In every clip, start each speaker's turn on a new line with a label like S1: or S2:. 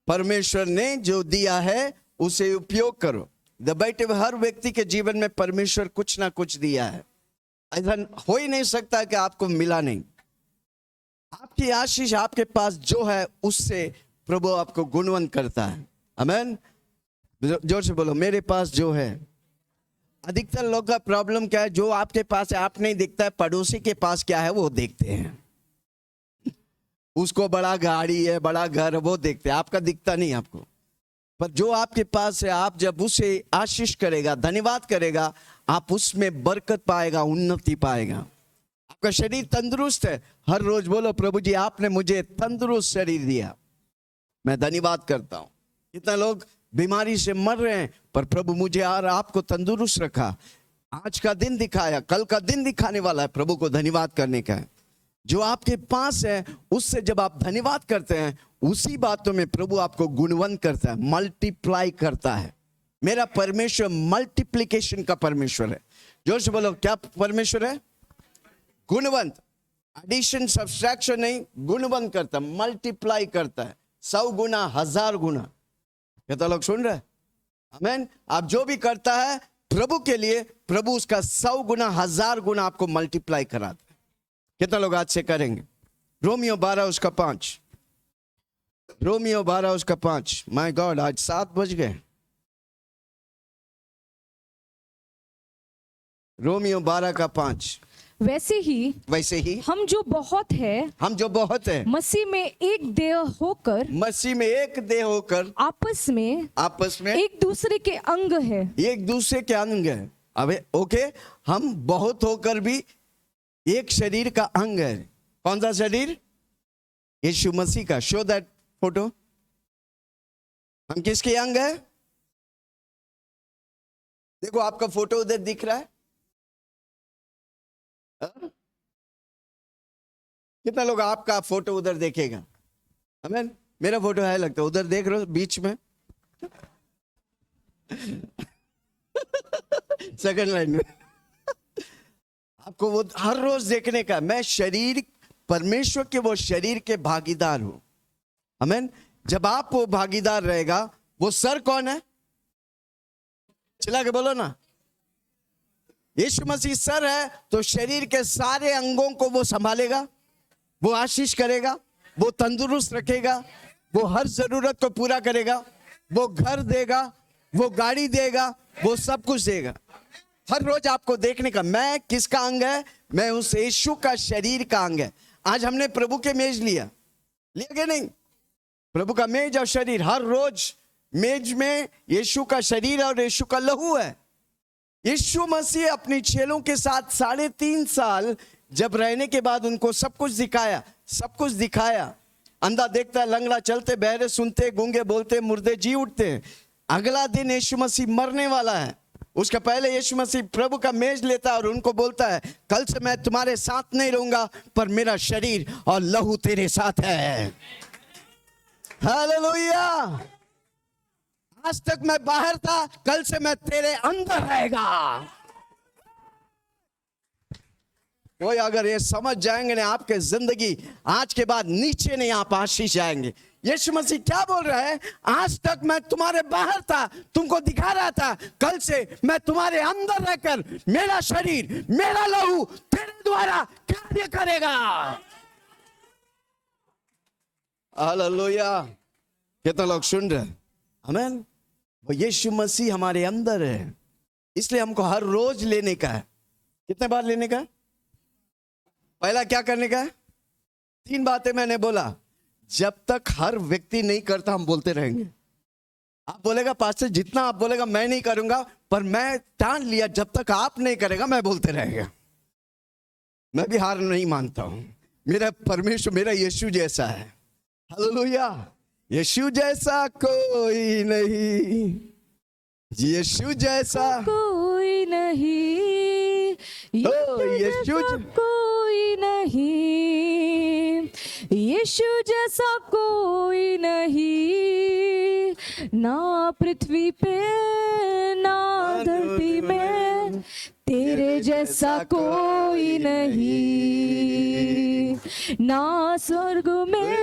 S1: परमेश्वर ने जो दिया है उसे उपयोग करो। बैठे हुए हर व्यक्ति के जीवन में परमेश्वर कुछ ना कुछ दिया है। ऐसा हो ही नहीं सकता कि आपको मिला नहीं। आपकी आशीष आपके पास जो है उससे प्रभु आपको गुणवंत करता है। आमीन। जोर से बोलो, मेरे पास जो है। अधिकतर लोग का प्रॉब्लम क्या है, जो आपके पास है आप नहीं दिखता है, पड़ोसी के पास क्या है वो देखते हैं। उसको बड़ा गाड़ी है, बड़ा घर, वो देखते हैं, आपका दिखता नहीं आपको। पर जो आपके पास है, आप जब उसे आशीष करेगा, धन्यवाद करेगा, आप उसमें बरकत पाएगा, उन्नति पाएगा। आपका शरीर तंदुरुस्त है, हर रोज बोलो प्रभु जी आपने मुझे तंदुरुस्त शरीर दिया, मैं धन्यवाद करता हूं। कितना लोग बीमारी से मर रहे हैं, पर प्रभु मुझे और आपको तंदुरुस्त रखा, आज का दिन दिखाया, कल का दिन दिखाने वाला है, प्रभु को धन्यवाद करने का है। जो आपके पास है उससे जब आप धन्यवाद करते हैं, उसी बातों में प्रभु आपको गुणवंत करता है, मल्टीप्लाई करता है। मेरा परमेश्वर मल्टीप्लिकेशन का परमेश्वर है। जोर से बोलो, क्या परमेश्वर है? गुणवंत। एडिशन सब्सट्रैक्शन नहीं, गुणवंत करता, मल्टीप्लाई करता है, 100 गुना 1000 गुना। कहता लोग सुन रहे? आमीन। आप जो भी करता है प्रभु के लिए, प्रभु उसका 100 गुना 1000 गुना आपको मल्टीप्लाई कराता है। कितना लोग आज से करेंगे? रोमियो 12 उसका 5, रोमियो 12 उसका 5। माय गॉड, आज 7 बज गए। रोमियो 12 का 5।
S2: वैसे ही हम जो बहुत है मसीह में एक देह होकर आपस में एक दूसरे के अंग है।
S1: एक दूसरे के अंग है। अबे ओके, हम बहुत होकर भी एक शरीर का अंग है। कौन सा शरीर? यीशु मसीह का। Show that photo. हम किसके अंग है? देखो आपका फोटो उधर दिख रहा है। कितना लोग आपका फोटो उधर देखेगा? आमीन। मेरा फोटो है लगता है, उधर देख रहे हो बीच में सेकंड लाइन में। आपको वो हर रोज देखने का। मैं शरीर, परमेश्वर के वो शरीर के भागीदार हूं। आमीन। जब आप वो भागीदार रहेगा, वो सर कौन है? चिल्ला के बोलो ना। यीशु मसीह सर है, तो शरीर के सारे अंगों को वो संभालेगा, वो आशीष करेगा, वो तंदुरुस्त रखेगा, वो हर जरूरत को पूरा करेगा, वो घर देगा, वो गाड़ी देगा, वो सब कुछ देगा। हर रोज आपको देखने का, मैं किसका अंग है? मैं उस यीशु का शरीर का अंग है। आज हमने प्रभु के मेज लिया क्या नहीं? प्रभु का मेज और शरीर। हर रोज मेज में यीशु का शरीर और यीशु का लहू है। यीशु मसीह अपने चेलों के साथ 3.5 साल जब रहने के बाद उनको सब कुछ दिखाया। अंधा देखता है, लंगड़ा चलते, बहरे सुनते, गूंगे बोलते, मुर्दे जी उठते हैं। अगला दिन यीशु मसीह मरने वाला है। उसका पहले यीशु मसीह प्रभु का मेज लेता है और उनको बोलता है, कल से मैं तुम्हारे साथ नहीं रहूंगा, पर मेरा शरीर और लहू तेरे साथ है। हालेलुया। आज तक मैं बाहर था, कल से मैं तेरे अंदर रहेगा। कोई अगर ये समझ जाएंगे ना, आपके जिंदगी आज के बाद नीचे नहीं, आप आशीष जाएंगे। यीशु मसीह क्या बोल रहा है? आज तक मैं तुम्हारे बाहर था, तुमको दिखा रहा था, कल से मैं तुम्हारे अंदर रहकर मेरा शरीर, मेरा लहू तेरे द्वारा कार्य करेगा। हालेलुया। कितना लोग सुन रहे? आमीन। यीशु मसीह हमारे अंदर है, इसलिए हमको हर रोज लेने का है। कितने बार लेने का? पहला क्या करने का है? 3 बातें मैंने बोला। जब तक हर व्यक्ति नहीं करता, हम बोलते रहेंगे। आप बोलेगा पास्टर जितना आप बोलेगा मैं नहीं करूंगा, पर मैं ठान लिया जब तक आप नहीं करेगा मैं बोलते रहेगा। मैं भी हार नहीं मानता हूं। मेरा परमेश्वर, मेरा यीशु जैसा है। हालेलुया। यीशु जैसा कोई नहीं, यीशु जैसा
S2: कोई नहीं, यीशु कोई नहीं, यीशु जैसा कोई नहीं, ना पृथ्वी पे ना धरती में, तेरे जैसा कोई नहीं, ना स्वर्ग में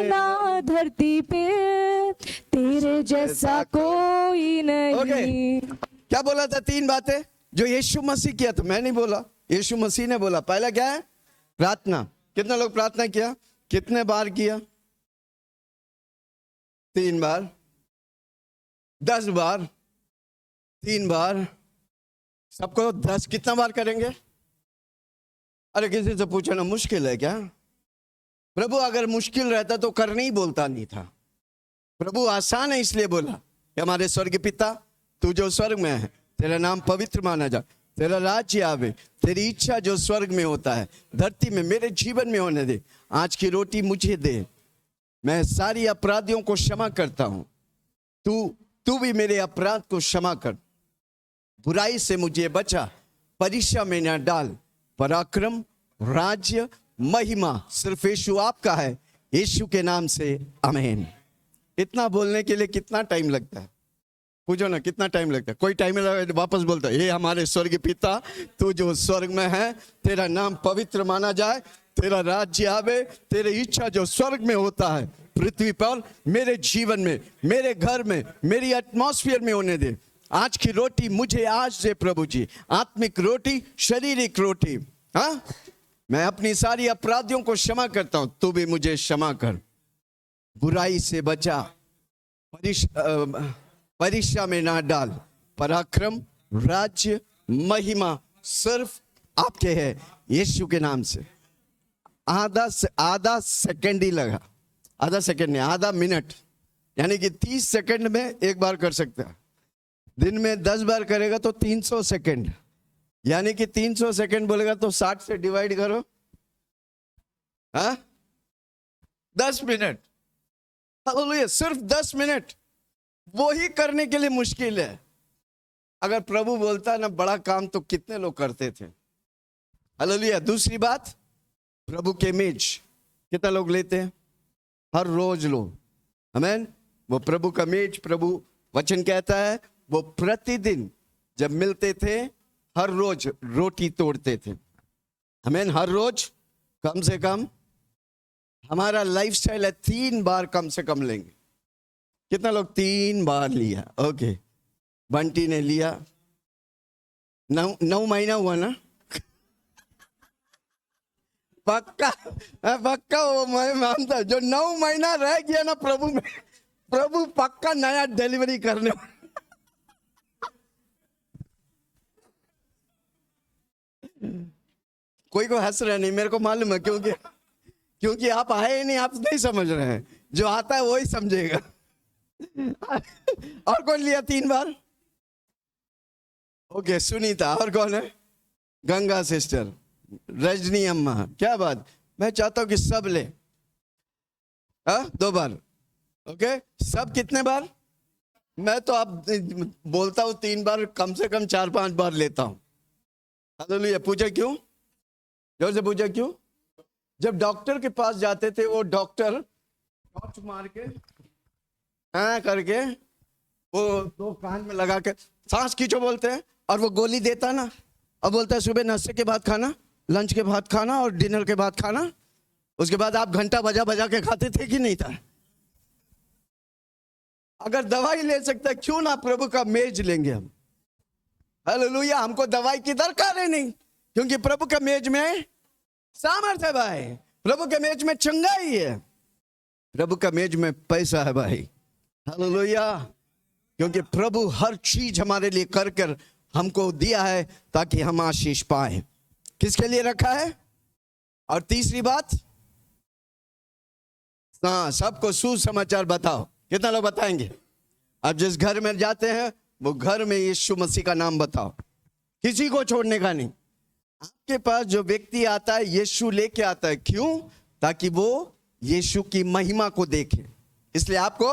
S2: ना धरती पे, तेरे जैसा कोई नहीं।
S1: क्या बोला था? 3 बातें जो यीशु मसीह किया था, मैं नहीं बोला, यीशु मसीह ने बोला। पहला क्या है? प्रार्थना। कितने लोग प्रार्थना किया? कितने बार किया? 3 बार, 10 बार, 3 बार। सबको 10 कितना बार करेंगे? अरे किसी से पूछना मुश्किल है क्या? प्रभु अगर मुश्किल रहता तो करने ही बोलता नहीं था। प्रभु आसान है इसलिए बोला कि हमारे स्वर्गीय पिता, तू जो स्वर्ग में है, तेरा नाम पवित्र माना जा, तेरा राज्य आवे, तेरी इच्छा जो स्वर्ग में होता है धरती में मेरे जीवन में होने दे। आज की रोटी मुझे दे, मैं सारी अपराधियों को क्षमा करता हूं, तू भी मेरे अपराध को क्षमा कर, बुराई से मुझे बचा, परीक्षा में न डाल, पराक्रम, राज्य, महिमा सिर्फ यीशु आपका है, यीशु के नाम से आमीन। इतना बोलने के लिए कितना टाइम लगता है? पूछो ना कितना टाइम लगता है? कोई टाइम लगा वापस बोलता है, ये हमारे स्वर्गीय पिता, तू जो स्वर्ग में है, तेरा नाम पवित्र माना जाए, तेरा राज्य आवे, तेरी इच्छा जो स्वर्ग में होता है पृथ्वी पर मेरे जीवन में, मेरे घर में, मेरी एटमॉस्फेयर में होने दे। आज की रोटी मुझे आज दे प्रभु जी, आत्मिक रोटी, शारीरिक रोटी। हाँ, मैं अपनी सारी अपराधियों को क्षमा करता हूं, तू भी मुझे क्षमा कर, बुराई से बचा, परीक्षा में ना डाल, पराक्रम, राज्य, महिमा सिर्फ आपके है, यीशु के नाम से। आधा सेकंड ही लगा, आधा सेकंड नहीं, आधा मिनट, यानी कि 30 सेकंड में एक बार कर सकता है। दिन में 10 बार करेगा तो 300 सेकंड, यानी कि 300 सेकंड बोलेगा तो 60 से डिवाइड करो, हाँ, 10 मिनट। हालेलुया, सिर्फ 10 मिनट, वो ही करने के लिए मुश्किल है। अगर प्रभु बोलता ना बड़ा काम तो कितने लोग करते थे। हालेलुया। दूसरी बात, प्रभु के मेज कितना लोग लेते हैं? हर रोज लोग, आमीन। वो प्रभु का मेज, प्रभु वचन कहता है वो प्रतिदिन जब मिलते थे हर रोज रोटी तोड़ते थे, आमीन। हर रोज कम से कम, हमारा लाइफस्टाइल है 3 बार कम से कम लेंगे। कितना लोग 3 बार लिया? ओके, बंटी ने लिया, 9 महीना हुआ ना? पक्का पक्का, वो मैं मानता, जो 9 महीना रह गया ना प्रभु में, प्रभु पक्का नया डिलीवरी करने। कोई को हंस रहा नहीं, मेरे को मालूम है, क्योंकि आप आए ही नहीं, आप नहीं समझ रहे हैं। जो आता है वो ही समझेगा। और कौन लिया 3 बार? ओके, सुनीता। और कौन है? गंगा सिस्टर, रजनी अम्मा। क्या बात, मैं चाहता हूं कि सब ले। 2 बार। ओके, सब कितने बार? मैं तो आप बोलता हूं 3 बार, कम से कम 4-5 बार लेता हूं। हालेलुया। पूछा क्यों? जोर से पूछा क्यों? जब डॉक्टर के पास जाते थे, वो डॉक्टर टॉर्च मार के करके वो 2 कान में लगा के सांस खींचो बोलते हैं, और वो गोली देता ना, और बोलता है सुबह नाश्ते के बाद खाना, लंच के बाद खाना और डिनर के बाद खाना। उसके बाद आप घंटा बजा बजा के खाते थे कि नहीं था? अगर दवाई ले सकता है, क्यों ना प्रभु का मेज लेंगे हम? हालेलुया। हमको दवाई की दरकार है नहीं, क्योंकि प्रभु के मेज में सामर्थ है भाई, प्रभु के मेज में चंगाई है, प्रभु का मेज में पैसा है भाई। हालेलुया। क्योंकि प्रभु हर चीज हमारे लिए कर कर हमको दिया है ताकि हम आशीष पाए। किसके लिए रखा है? और तीसरी बात, हाँ, सबको सुसमाचार बताओ। कितना लोग बताएंगे? अब जिस घर में जाते हैं वो घर में यीशु मसीह का नाम बताओ, किसी को छोड़ने का नहीं। आपके पास जो व्यक्ति आता है यीशु लेके आता है, क्यों? ताकि वो यीशु की महिमा को देखे, इसलिए आपको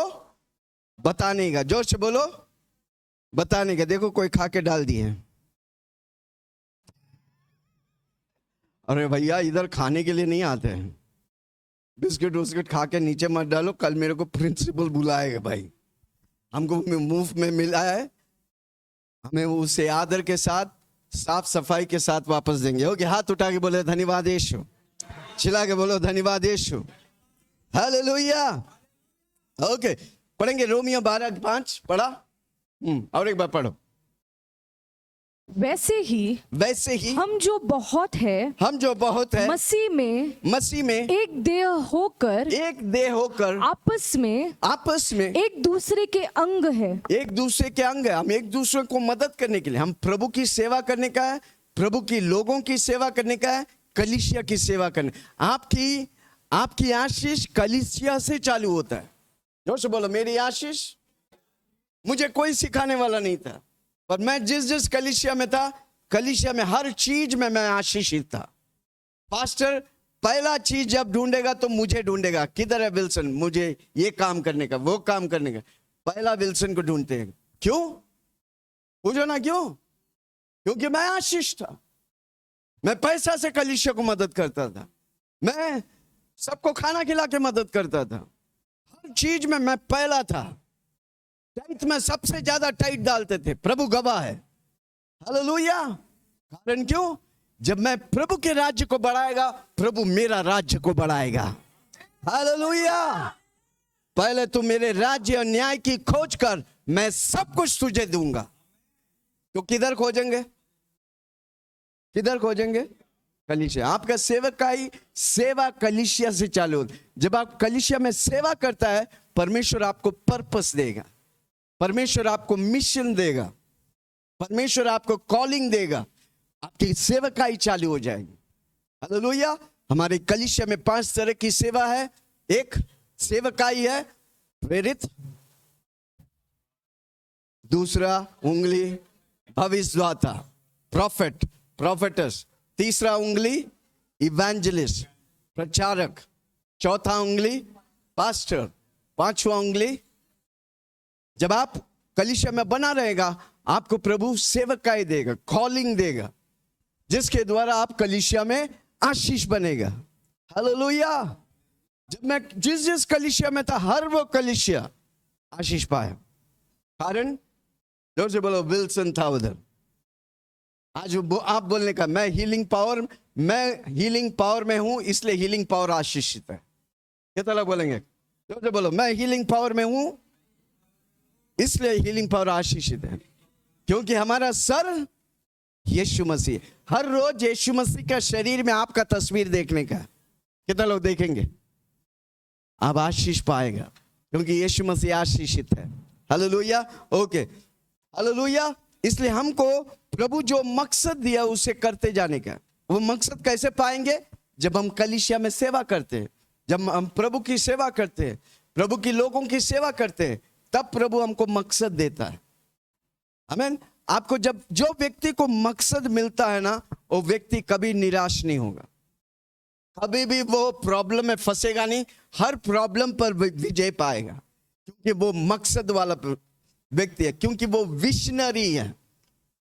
S1: बताने का। जोर से बोलो, बताने का। देखो कोई खा के डाल दिए। अरे भैया, इधर खाने के लिए नहीं आते हैं, बिस्किट उस्किट खा के नीचे मत डालो, कल मेरे को प्रिंसिपल बुलाएगा भाई। हमको मुफ्त में मिला है, हमें उसे आदर के साथ, साफ सफाई के साथ वापस देंगे। ओके, हाथ उठा के बोले धन्यवाद यीशु, चिल्ला के बोलो धन्यवाद यीशु। हालेलुया। ओके, पढ़ेंगे रोमियो 12:5 पढ़ा। और एक बार पढ़ो।
S2: वैसे ही हम जो बहुत है मसीह में एक देह होकर आपस में एक दूसरे के अंग है।
S1: एक दूसरे के अंग है। हम एक दूसरे को मदद करने के लिए, हम प्रभु की सेवा करने का है, प्रभु की लोगों की सेवा करने का है, कलीसिया की सेवा करने। आपकी आशीष कलीसिया से चालू होता है। जोर से बोलो, मेरी आशीष, मुझे कोई सिखाने वाला नहीं था, पर मैं जिस कलीसिया में था, कलीसिया में हर चीज में मैं आशीषित था। पास्टर पहला चीज जब ढूंढेगा तो मुझे ढूंढेगा, किधर है विल्सन, मुझे ये काम करने का, वो काम करने का, पहला विल्सन को ढूंढते हैं। क्यों? पूछो ना क्यों? क्योंकि मैं आशीष था। मैं पैसा से कलीसिया को मदद करता था, मैं सबको खाना खिला के मदद करता था, हर चीज में मैं पहला था। टाइट में सबसे ज्यादा टाइट डालते थे, प्रभु गवाह है। हालेलुया। कारण क्यों? जब मैं प्रभु के राज्य को बढ़ाएगा, प्रभु मेरा राज्य को बढ़ाएगा। हालेलुया। पहले तू मेरे राज्य और न्याय की खोज कर, मैं सब कुछ तुझे दूंगा। तो किधर खोजेंगे? किधर खोजेंगे? कलीसिया। आपका सेवा कलीसिया से चालू होती। जब आप कलीसिया में सेवा करता है, परमेश्वर आपको पर्पस देगा, परमेश्वर आपको मिशन देगा, परमेश्वर आपको कॉलिंग देगा, आपकी सेवकाई चालू हो जाएगी। हालेलुया। हमारे कलीसिया में 5 तरह की सेवा है। एक सेवकाई है, प्रेरित। दूसरा उंगली भविष्यद्वक्ता, प्रॉफेटस। तीसरा उंगली इवेंजलिस्ट, प्रचारक। चौथा उंगली पास्टर। पांचवा उंगली। जब आप कलीसिया में बना रहेगा, आपको प्रभु सेवकाई देगा, कॉलिंग देगा, जिसके द्वारा आप कलीसिया में आशीष बनेगा। हालेलुया। जब मैं जिस कलीसिया में था, हर वो कलीसिया आशीष पाया। कारण जोर से बोलो, विल्सन था उधर। आज आप बोलने का, मैं हीलिंग पावर में हूं, इसलिए हीलिंग पावर आशीषित है। कितना लोग बोलेंगे? जोर से बोलो, मैं हीलिंग पावर में हूं, इसलिए हीलिंग पावर आशीषित है। क्योंकि हमारा सर यीशु मसीह। हर रोज यीशु मसीह का शरीर में आपका तस्वीर देखने का। कितना लोग देखेंगे? आप आशीष पाएगा, क्योंकि यीशु मसीह आशीषित है। हालेलुया। Okay, hallelujah. इसलिए हमको प्रभु जो मकसद दिया उसे करते जाने का। वो मकसद कैसे पाएंगे? जब हम कलीसिया में सेवा करते हैं, जब हम प्रभु की सेवा करते हैं, प्रभु की लोगों की सेवा करते हैं, तब प्रभु हमको मकसद देता है। आमीन। आपको जब जो व्यक्ति को मकसद मिलता है ना, वो व्यक्ति कभी निराश नहीं होगा, कभी भी वो प्रॉब्लम में फंसेगा नहीं, हर प्रॉब्लम पर विजय पाएगा, क्योंकि वो मकसद वाला व्यक्ति है, क्योंकि वो विशनरी है।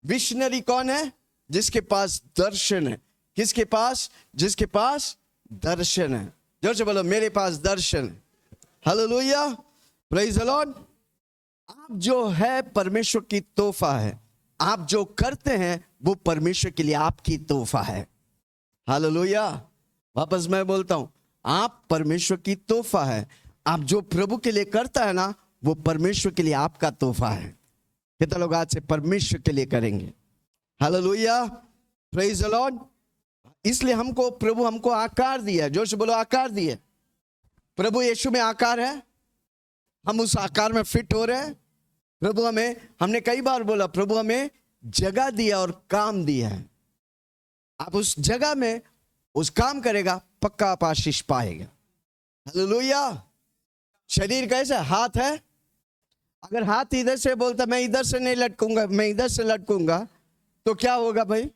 S1: विशनरी कौन है? जिसके पास दर्शन है। किसके पास? जिसके पास दर्शन है। जोर से बोलो, मेरे पास दर्शन है। Hallelujah, praise the Lord. आप जो है परमेश्वर की तोहफा है। आप जो करते हैं वो परमेश्वर के लिए आपकी तोहफा है। हालेलुया। वापस मैं बोलता हूं, आप परमेश्वर की तोहफा है। आप जो प्रभु के लिए करता है ना, वो परमेश्वर के लिए आपका तोहफा है। कितना लोग आज से परमेश्वर के लिए करेंगे? Hallelujah, praise the Lord. इसलिए प्रभु हमको आकार दिया। जोर से बोलो, आकार दिया। प्रभु यीशु में आकार है, हम उस आकार में फिट हो रहे हैं। प्रभु हमने कई बार बोला, प्रभु हमें जगह दिया और काम दिया है। आप उस जगह में उस काम करेगा, पक्का आप आशीष पाएगा। हालेलुया। शरीर कैसा? हाथ है। अगर हाथ इधर से बोलता मैं इधर से नहीं लटकूंगा, मैं इधर से लटकूंगा, तो क्या होगा भाई?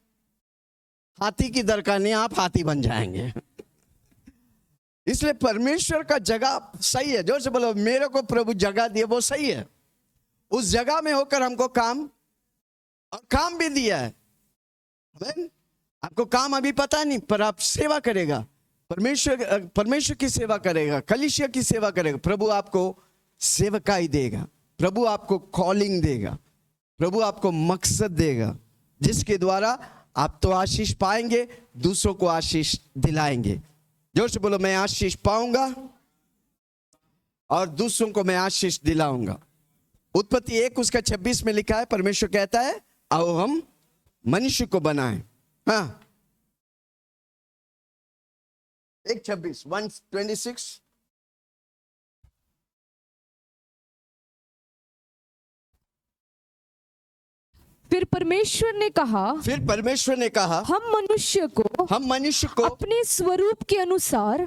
S1: हाथी की दरकार नहीं, आप हाथी बन जाएंगे। इसलिए परमेश्वर का जगह सही है। जोर से बोलो, मेरे को प्रभु जगह दिया, वो सही है। उस जगह में होकर हमको काम भी दिया है। आपको काम अभी पता नहीं, पर आप सेवा करेगा, परमेश्वर की सेवा करेगा, कलीसिया की सेवा करेगा, प्रभु आपको सेवकाई देगा, प्रभु आपको कॉलिंग देगा, प्रभु आपको मकसद देगा, जिसके द्वारा आप तो आशीष पाएंगे, दूसरों को आशीष दिलाएंगे। जोर से बोलो, मैं आशीष पाऊंगा, और दूसरों को मैं आशीष दिलाऊंगा। उत्पत्ति 1 उसका 26 में लिखा है, परमेश्वर कहता है आओ हम मनुष्य को बनाएं। हाँ 1:26
S2: फिर परमेश्वर ने कहा हम मनुष्य को अपने स्वरूप के अनुसार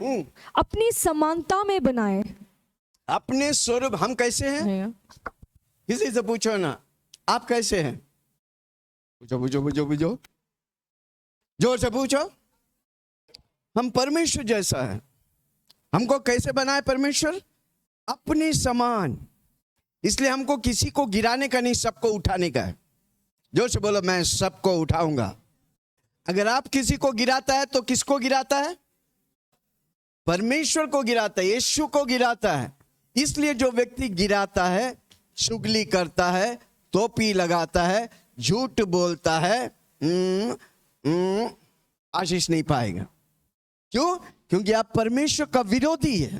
S2: अपनी समानता में बनाए।
S1: अपने स्वरूप, हम कैसे हैं? किसी से पूछो ना, आप कैसे हैं? पूछो जोर से पूछो। हम परमेश्वर जैसा है। हमको कैसे बनाए परमेश्वर? अपने समान। इसलिए हमको किसी को गिराने का नहीं, सबको उठाने का है। जोर से बोलो मैं सबको उठाऊंगा। अगर आप किसी को गिराता है तो किसको गिराता है? परमेश्वर को गिराता है, यीशु को गिराता है। इसलिए जो व्यक्ति गिराता है, चुगली करता है, टोपी लगाता है, झूठ बोलता है, आशीष नहीं पाएगा। क्यों? क्योंकि आप परमेश्वर का विरोधी है।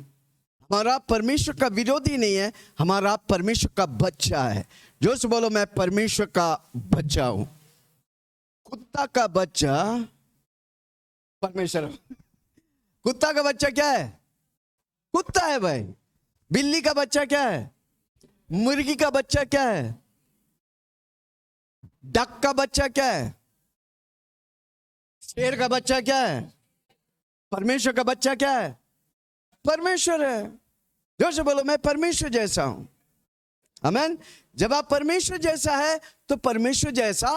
S1: हमारा परमेश्वर का विरोधी नहीं है, हमारा परमेश्वर का बच्चा है। जोर से बोलो मैं परमेश्वर का बच्चा हूं। कुत्ता का बच्चा परमेश्वर। कुत्ता का बच्चा क्या है? कुत्ता है भाई। बिल्ली का बच्चा क्या है? मुर्गी का बच्चा क्या है? डक का बच्चा क्या है? शेर का बच्चा क्या है? परमेश्वर का बच्चा क्या है? परमेश्वर है। जोर से बोलो मैं परमेश्वर जैसा हूं। आमीन। जब आप परमेश्वर जैसा है तो परमेश्वर जैसा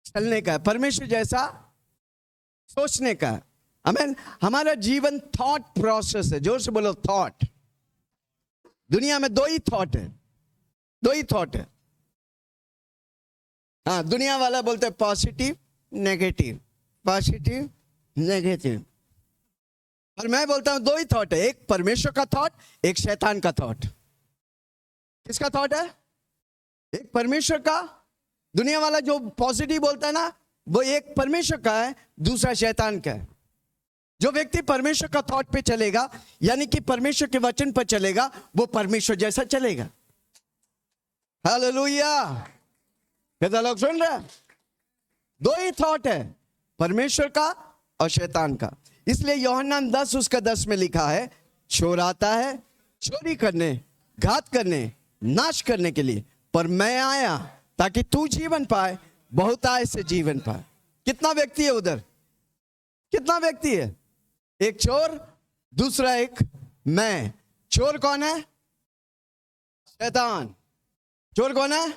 S1: चलने का है, परमेश्वर जैसा सोचने का है। आमीन। हमारा जीवन थॉट प्रोसेस है। जोर से बोलो थॉट। दुनिया में दो ही थॉट है। हाँ, दुनिया वाला बोलते हैं पॉजिटिव नेगेटिव, पॉजिटिव नेगेटिव। और मैं बोलता हूं दो ही थॉट है, एक परमेश्वर का थॉट, एक शैतान का थॉट। किसका थॉट है? एक परमेश्वर का। दुनिया वाला जो पॉजिटिव बोलता है ना, वो एक परमेश्वर का है, दूसरा शैतान का है। जो व्यक्ति परमेश्वर का थॉट पे चलेगा, यानी कि परमेश्वर के वचन पर चलेगा, वो परमेश्वर जैसा चलेगा। हालेलुया। कितना लोग सुन रहे हैं? दो ही थॉट है, परमेश्वर का और शैतान का। इसलिए यूहन्ना 10 उसका 10 में लिखा है, चोर आता है चोरी करने, घात करने, नाश करने के लिए, पर मैं आया ताकि तू जीवन पाए, बहुतायत से जीवन पाए। कितना व्यक्ति है उधर? कितना व्यक्ति है? एक चोर, दूसरा एक मैं। चोर कौन है? शैतान। चोर कौन है?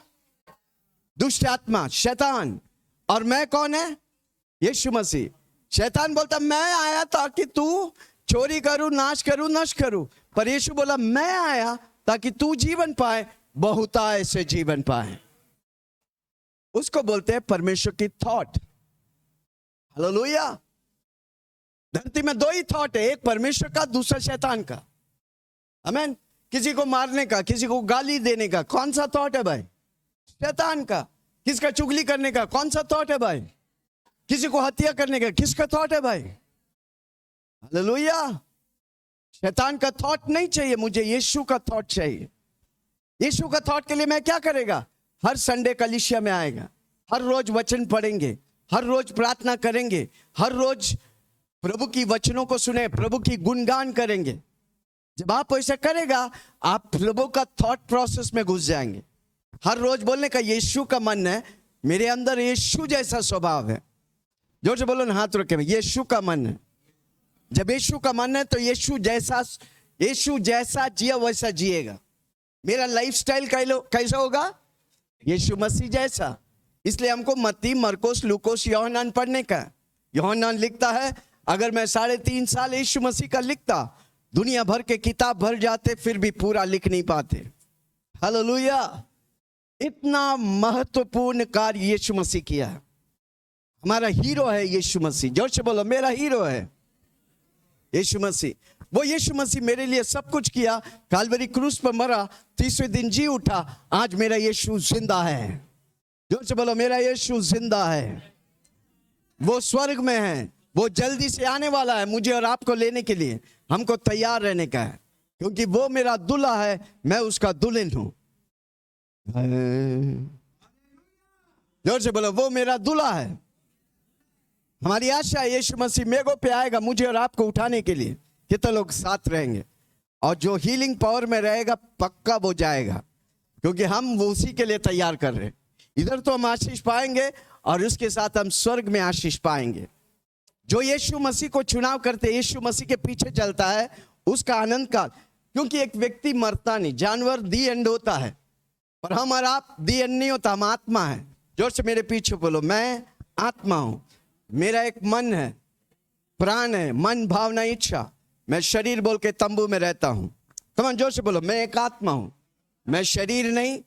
S1: दुष्ट आत्मा, शैतान। और मैं कौन है? यीशु मसीह। शैतान बोलता मैं आया ताकि तू चोरी करूं, नाश करूं, नष्ट करूं, पर यीशु बोला मैं आया ताकि तू जीवन पाए, बहुतायत से जीवन पाए। उसको बोलते हैं परमेश्वर की थॉट। हालेलुया। धरती में दो ही थॉट है, एक परमेश्वर का, दूसरा शैतान का। आमीन। किसी को मारने का, किसी को गाली देने का कौन सा थॉट है भाई? शैतान का। किसका चुगली करने का कौन सा थॉट है भाई? किसी को हत्या करने का किसका थॉट है भाई? हालेलुया। शैतान का थॉट नहीं चाहिए मुझे, यीशु का थॉट चाहिए। यीशु का थॉट के लिए मैं क्या करेगा? हर संडे कलीसिया में आएगा, हर रोज वचन पढ़ेंगे, हर रोज प्रार्थना करेंगे, हर रोज प्रभु की वचनों को सुने, प्रभु की गुणगान करेंगे। जब आप ऐसा करेगा, आप प्रभु का थॉट प्रोसेस में घुस जाएंगे। हर रोज बोलने का यीशु का मन है, मेरे अंदर यीशु जैसा स्वभाव है। जोर से बोलो ना, हाथ रखे, यीशु का मन है। जब यीशु का मन है तो यीशु जैसा जिया वैसा जिएगा। मेरा लाइफस्टाइल कैसा होगा? यीशु मसीह जैसा। इसलिए हमको मत्ती, मरकुस, लूकोस, यूहन्ना पढ़ने का। यूहन्ना लिखता है, अगर मैं 3.5 साल यीशु मसीह का लिखता, दुनिया भर के किताब भर जाते, फिर भी पूरा लिख नहीं पाते। हालेलुया। इतना महत्वपूर्ण कार्य यीशु मसीह किया है। हमारा हीरो है यीशु मसीह। जोर से बोलो मेरा हीरो है यीशु मसीह। वो यीशु मसीह मेरे लिए सब कुछ किया, काल्वरी क्रूस पर मरा, तीसरे दिन जी उठा। आज मेरा यीशु जिंदा है। जोर से बोलो मेरा यीशु जिंदा है। वो स्वर्ग में है, वो जल्दी से आने वाला है मुझे और आपको लेने के लिए। हमको तैयार रहने का है, क्योंकि वो मेरा दूल्हा है, मैं उसका दुल्हन हूं। जोर से बोलो, वो मेरा दूल्हा है। हमारी आशा है यीशु मसीह मेघों पे आएगा मुझे और आपको उठाने के लिए। कितने लोग साथ रहेंगे? और जो हीलिंग पावर में रहेगा पक्का वो जाएगा, क्योंकि हम वो उसी के लिए तैयार कर रहे हैं। इधर तो हम आशीष पाएंगे और उसके साथ हम स्वर्ग में आशीष पाएंगे। जो यीशु मसीह को चुनाव करते, यीशु मसीह के पीछे चलता है, उसका आनंद काल, क्योंकि एक व्यक्ति मरता नहीं, जानवर दी एंड होता है, पर हम और आप दी एंड नहीं होता, हम आत्मा है। जोर से मेरे पीछे बोलो, मैं आत्मा हूं। मेरा एक मन है, प्राण है, मन भावना इच्छा। मैं शरीर बोल के तंबू में रहता हूं। कमान जोर से बोलो, मैं एक आत्मा हूं। मैं शरीर नहीं,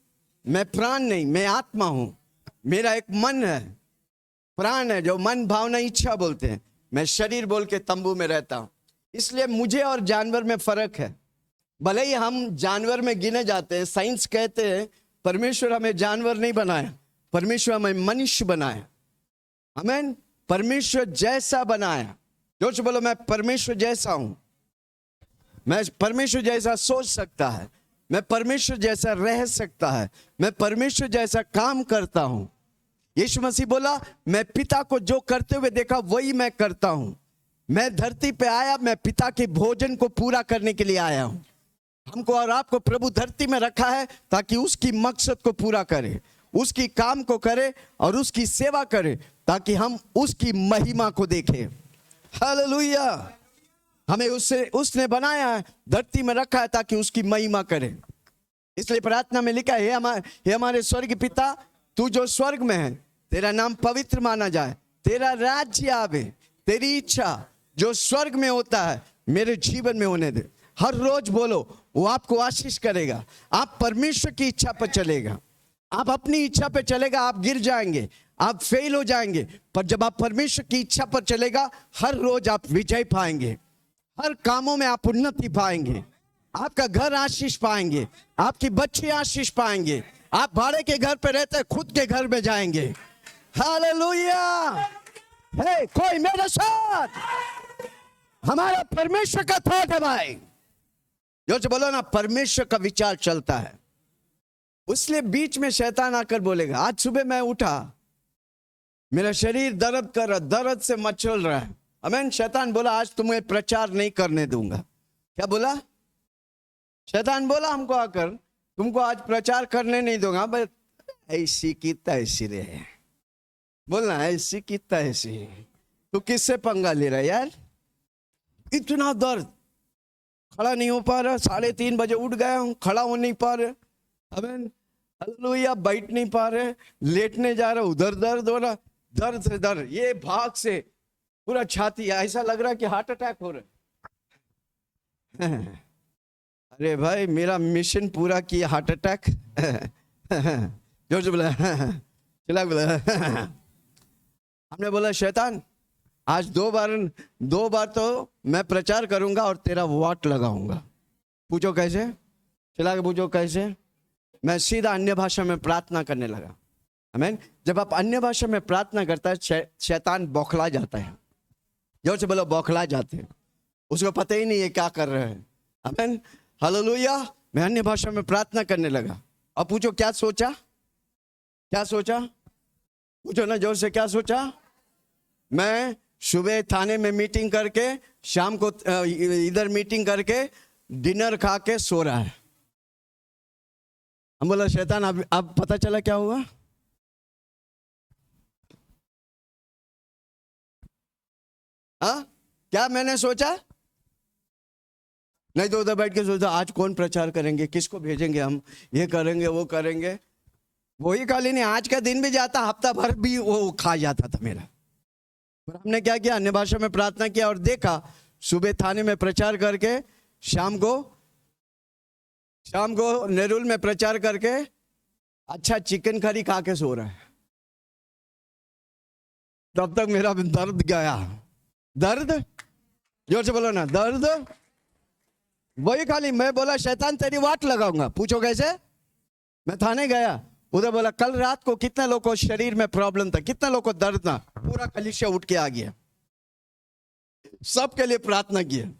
S1: मैं प्राण नहीं, मैं आत्मा हूं। मेरा एक मन है, प्राण है, जो मन भावना इच्छा बोलते हैं। मैं शरीर बोल के तंबू में रहता हूं। इसलिए मुझे और जानवर में फर्क है। भले ही हम जानवर में गिने जाते हैं, साइंस कहते हैं परमेश्वर हमें जानवर नहीं बनाया, परमेश्वर हमें मनुष्य बनाया। आमीन। परमेश्वर जैसा बनाया। जोर से बोलो, मैं परमेश्वर जैसा हूं। मैं परमेश्वर जैसा सोच सकता है, मैं परमेश्वर जैसा रह सकता है, मैं परमेश्वर जैसा काम करता हूं। यीशु मसीह बोला, मैं पिता को जो करते हुए देखा वही मैं करता हूं। मैं धरती पे आया, मैं पिता के भोजन को पूरा करने के लिए आया हूं। हमको और आपको प्रभु धरती में रखा है ताकि उसकी मकसद को पूरा करे, उसकी काम को करे और उसकी सेवा करे, ताकि हम उसकी महिमा को देखें। हालेलुया। हमें उसने बनाया है, धरती में रखा है ताकि उसकी महिमा करे। इसलिए प्रार्थना में लिखा है, हे हमारे स्वर्ग पिता, तू जो स्वर्ग में है, तेरा नाम पवित्र माना जाए, तेरा राज्य आवे, तेरी इच्छा जो स्वर्ग में होता है मेरे जीवन में होने दे। हर रोज बोलो, वो आपको आशीष करेगा। आप परमेश्वर की इच्छा पर चलेगा। आप अपनी इच्छा पर चलेगा, आप गिर जाएंगे, आप फेल हो जाएंगे, पर जब आप परमेश्वर की इच्छा पर चलेगा, हर रोज आप विजय पाएंगे, हर कामों में आप उन्नति पाएंगे, आपका घर आशीष पाएंगे, आपकी बच्चे आशीष पाएंगे। आप भाड़े के घर पे रहते, खुद के घर में जाएंगे। हालेलुया। हे, कोई मेरे साथ, हमारा परमेश्वर का थॉट है भाई। जो से बोलो ना, परमेश्वर का विचार चलता है। उसलिए बीच में शैतान आकर बोलेगा, आज सुबह मैं उठा, मेरा शरीर दर्द कर रहा, दर्द से मचल रहा है। आमीन। शैतान बोला, आज तुम्हें प्रचार नहीं करने दूंगा। क्या बोला? शैतान बोला हमको आकर, तुमको आज प्रचार करने नहीं दूंगा। बस ऐसी की तैसी रहे, बोलना ऐसी की तैसी। तू किससे पंगा ले रहा है यार? इतना दर्द, खड़ा नहीं हो पा रहा। 3:30 बजे उठ गया हूं, खड़ा हो नहीं पा रहे। आमीन। हालेलुया। बैठ नहीं पा रहे, लेटने जा रहा, उधर दर्द हो रहा, दर्द से दर्द, ये भाग से पूरा छाती, ऐसा लग रहा है कि हार्ट अटैक हो रहा है। अरे भाई, मेरा मिशन पूरा किया, हार्ट अटैक। जोर से बोला, चला बोला। हमने बोला, शैतान आज दो बार तो मैं प्रचार करूंगा और तेरा वाट लगाऊंगा। पूछो कैसे? चला के पूछो कैसे? मैं सीधा अन्य भाषा में प्रार्थना करने लगा। आमीन। जब आप अन्य भाषा में प्रार्थना करता है, शैतान बौखला जाता है। जोर से बोलो, बौखला जाते हैं। उसको पता ही नहीं है क्या कर रहे हैं। आमीन। हालेलुया। मैं अन्य भाषा में प्रार्थना करने लगा। अब पूछो क्या सोचा? क्या सोचा? पूछो ना जोर से, क्या सोचा? मैं सुबह थाने में मीटिंग करके, शाम को इधर मीटिंग करके, डिनर खा के सो रहा है। हम बोला, शैतान अब पता चला क्या हुआ? हाँ, क्या मैंने सोचा? नहीं तो उधर बैठ के सोचा, आज कौन प्रचार करेंगे, किसको भेजेंगे, हम ये करेंगे वो करेंगे। वही खाली नहीं, आज का दिन भी जाता, हफ्ता भर भी वो खा जाता था मेरा। पर हमने क्या किया? अन्य भाषा में प्रार्थना किया और देखा, सुबह थाने में प्रचार करके, शाम को नेरुल में प्रचार करके, अच्छा चिकन करी खा के सो रहा है। तब तक मेरा दर्द गया। दर्द, जोर से बोलो ना, दर्द। वही खाली मैं बोला, शैतान तेरी वाट लगाऊंगा। पूछो कैसे? मैं थाने गया, उधर बोला, कल रात को कितने लोगों को शरीर में प्रॉब्लम था, कितने लोगों को दर्द था। पूरा कलीसिया उठ के आ गया, सबके लिए प्रार्थना किया।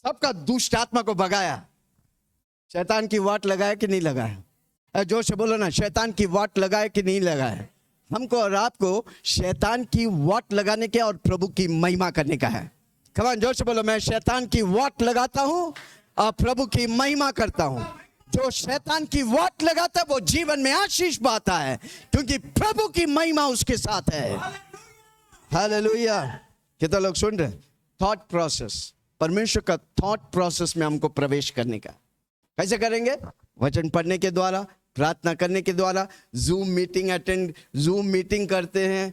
S1: सबका दुष्ट आत्मा को भगाया। शैतान की वाट लगाया कि नहीं लगाया? जोर से बोलो ना, शैतान की वाट लगाया कि नहीं लगाया? हमको और आपको शैतान की वाट लगाने के और प्रभु की महिमा करने का है। कमान जोर से बोलो, मैं शैतान की वाट लगाता हूं और प्रभु की महिमा करता हूं। जो शैतान की वाट लगाता है वो जीवन में आशीष पाता है, क्योंकि प्रभु की महिमा उसके साथ है। हालेलुया। कितना लोग सुन रहे? थॉट प्रोसेस, परमेश्वर का थॉट प्रोसेस में हमको प्रवेश करने का। कैसे करेंगे? वचन पढ़ने के द्वारा, प्रार्थना करने के द्वारा, जूम मीटिंग करते हैं,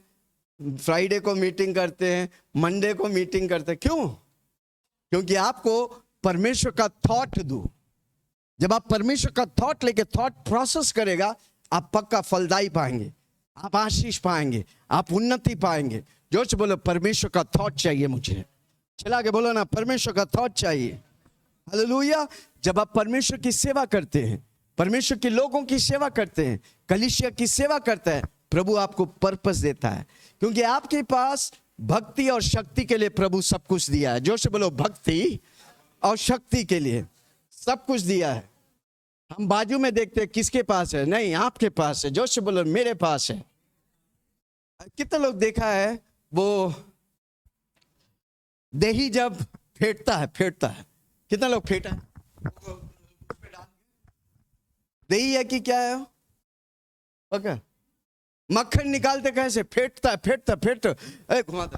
S1: फ्राइडे को मीटिंग करते हैं, मंडे को मीटिंग करते हैं। क्यों? क्योंकि आपको परमेश्वर का थॉट दूं। जब आप परमेश्वर का थॉट लेके थॉट प्रोसेस करेगा, आप पक्का फलदायी पाएंगे, आप आशीष पाएंगे, आप उन्नति पाएंगे। जोर से बोलो, परमेश्वर का थॉट चाहिए मुझे। चला के बोलो ना, परमेश्वर का थॉट चाहिए। हालेलुया। जब आप परमेश्वर की सेवा करते हैं, परमेश्वर के लोगों की सेवा करते हैं, कलीसिया की सेवा करते हैं, प्रभु आपको पर्पस देता है, क्योंकि आपके पास भक्ति और शक्ति के लिए प्रभु सब कुछ दिया है। जोर से बोलो, भक्ति और शक्ति के लिए सब कुछ दिया है। हम बाजू में देखते हैं किसके पास है? नहीं, आपके पास है। जोर से बोलो, मेरे पास है। कितने लोग देखा है वो दही जब फेंटता है, कितना लोग फेंटा है? दही है कि क्या है? ओके, मक्खन निकालते कैसे? फेंटता घुमाता।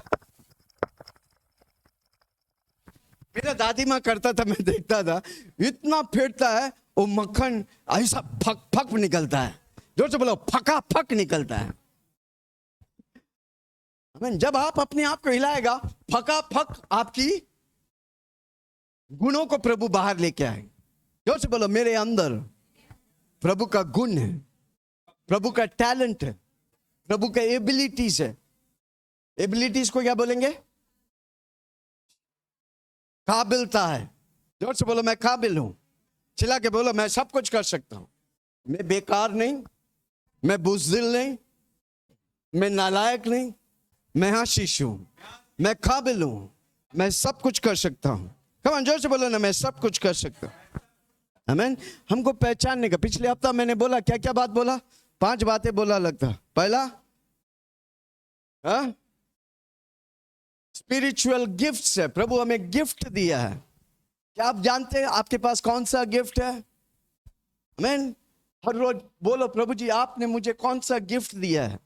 S1: मेरा दादी माँ करता था, मैं देखता था, इतना फेंटता है वो मक्खन ऐसा फक फक निकलता है। जोर से बोलो, फका फक निकलता है। जब आप अपने आप को हिलाएगा, फका फक आपकी गुणों को प्रभु बाहर लेके आए। जोर से बोलो, मेरे अंदर प्रभु का गुण है, प्रभु का टैलेंट है, प्रभु का एबिलिटीज है। एबिलिटीज को क्या बोलेंगे? काबिलता है। जोर से बोलो, मैं काबिल हूं। चिल्ला के बोलो, मैं सब कुछ कर सकता हूं। मैं बेकार नहीं, मैं बुज़दिल नहीं, मैं नालायक नहीं, मैं आशीष हूं, मैं काबिल हूं, मैं सब कुछ कर सकता हूं। कमान जोर से बोलो ना, मैं सब कुछ कर सकता हूं। आमीन। हमको पहचानने का, पिछले हफ्ता मैंने बोला, क्या क्या बात बोला? 5 बातें बोला लगता। पहला, स्पिरिचुअल गिफ्ट्स है। प्रभु हमें गिफ्ट दिया है। क्या आप जानते हैं आपके पास कौन सा गिफ्ट है? आमीन। हर रोज बोलो, प्रभु जी आपने मुझे कौन सा गिफ्ट दिया है,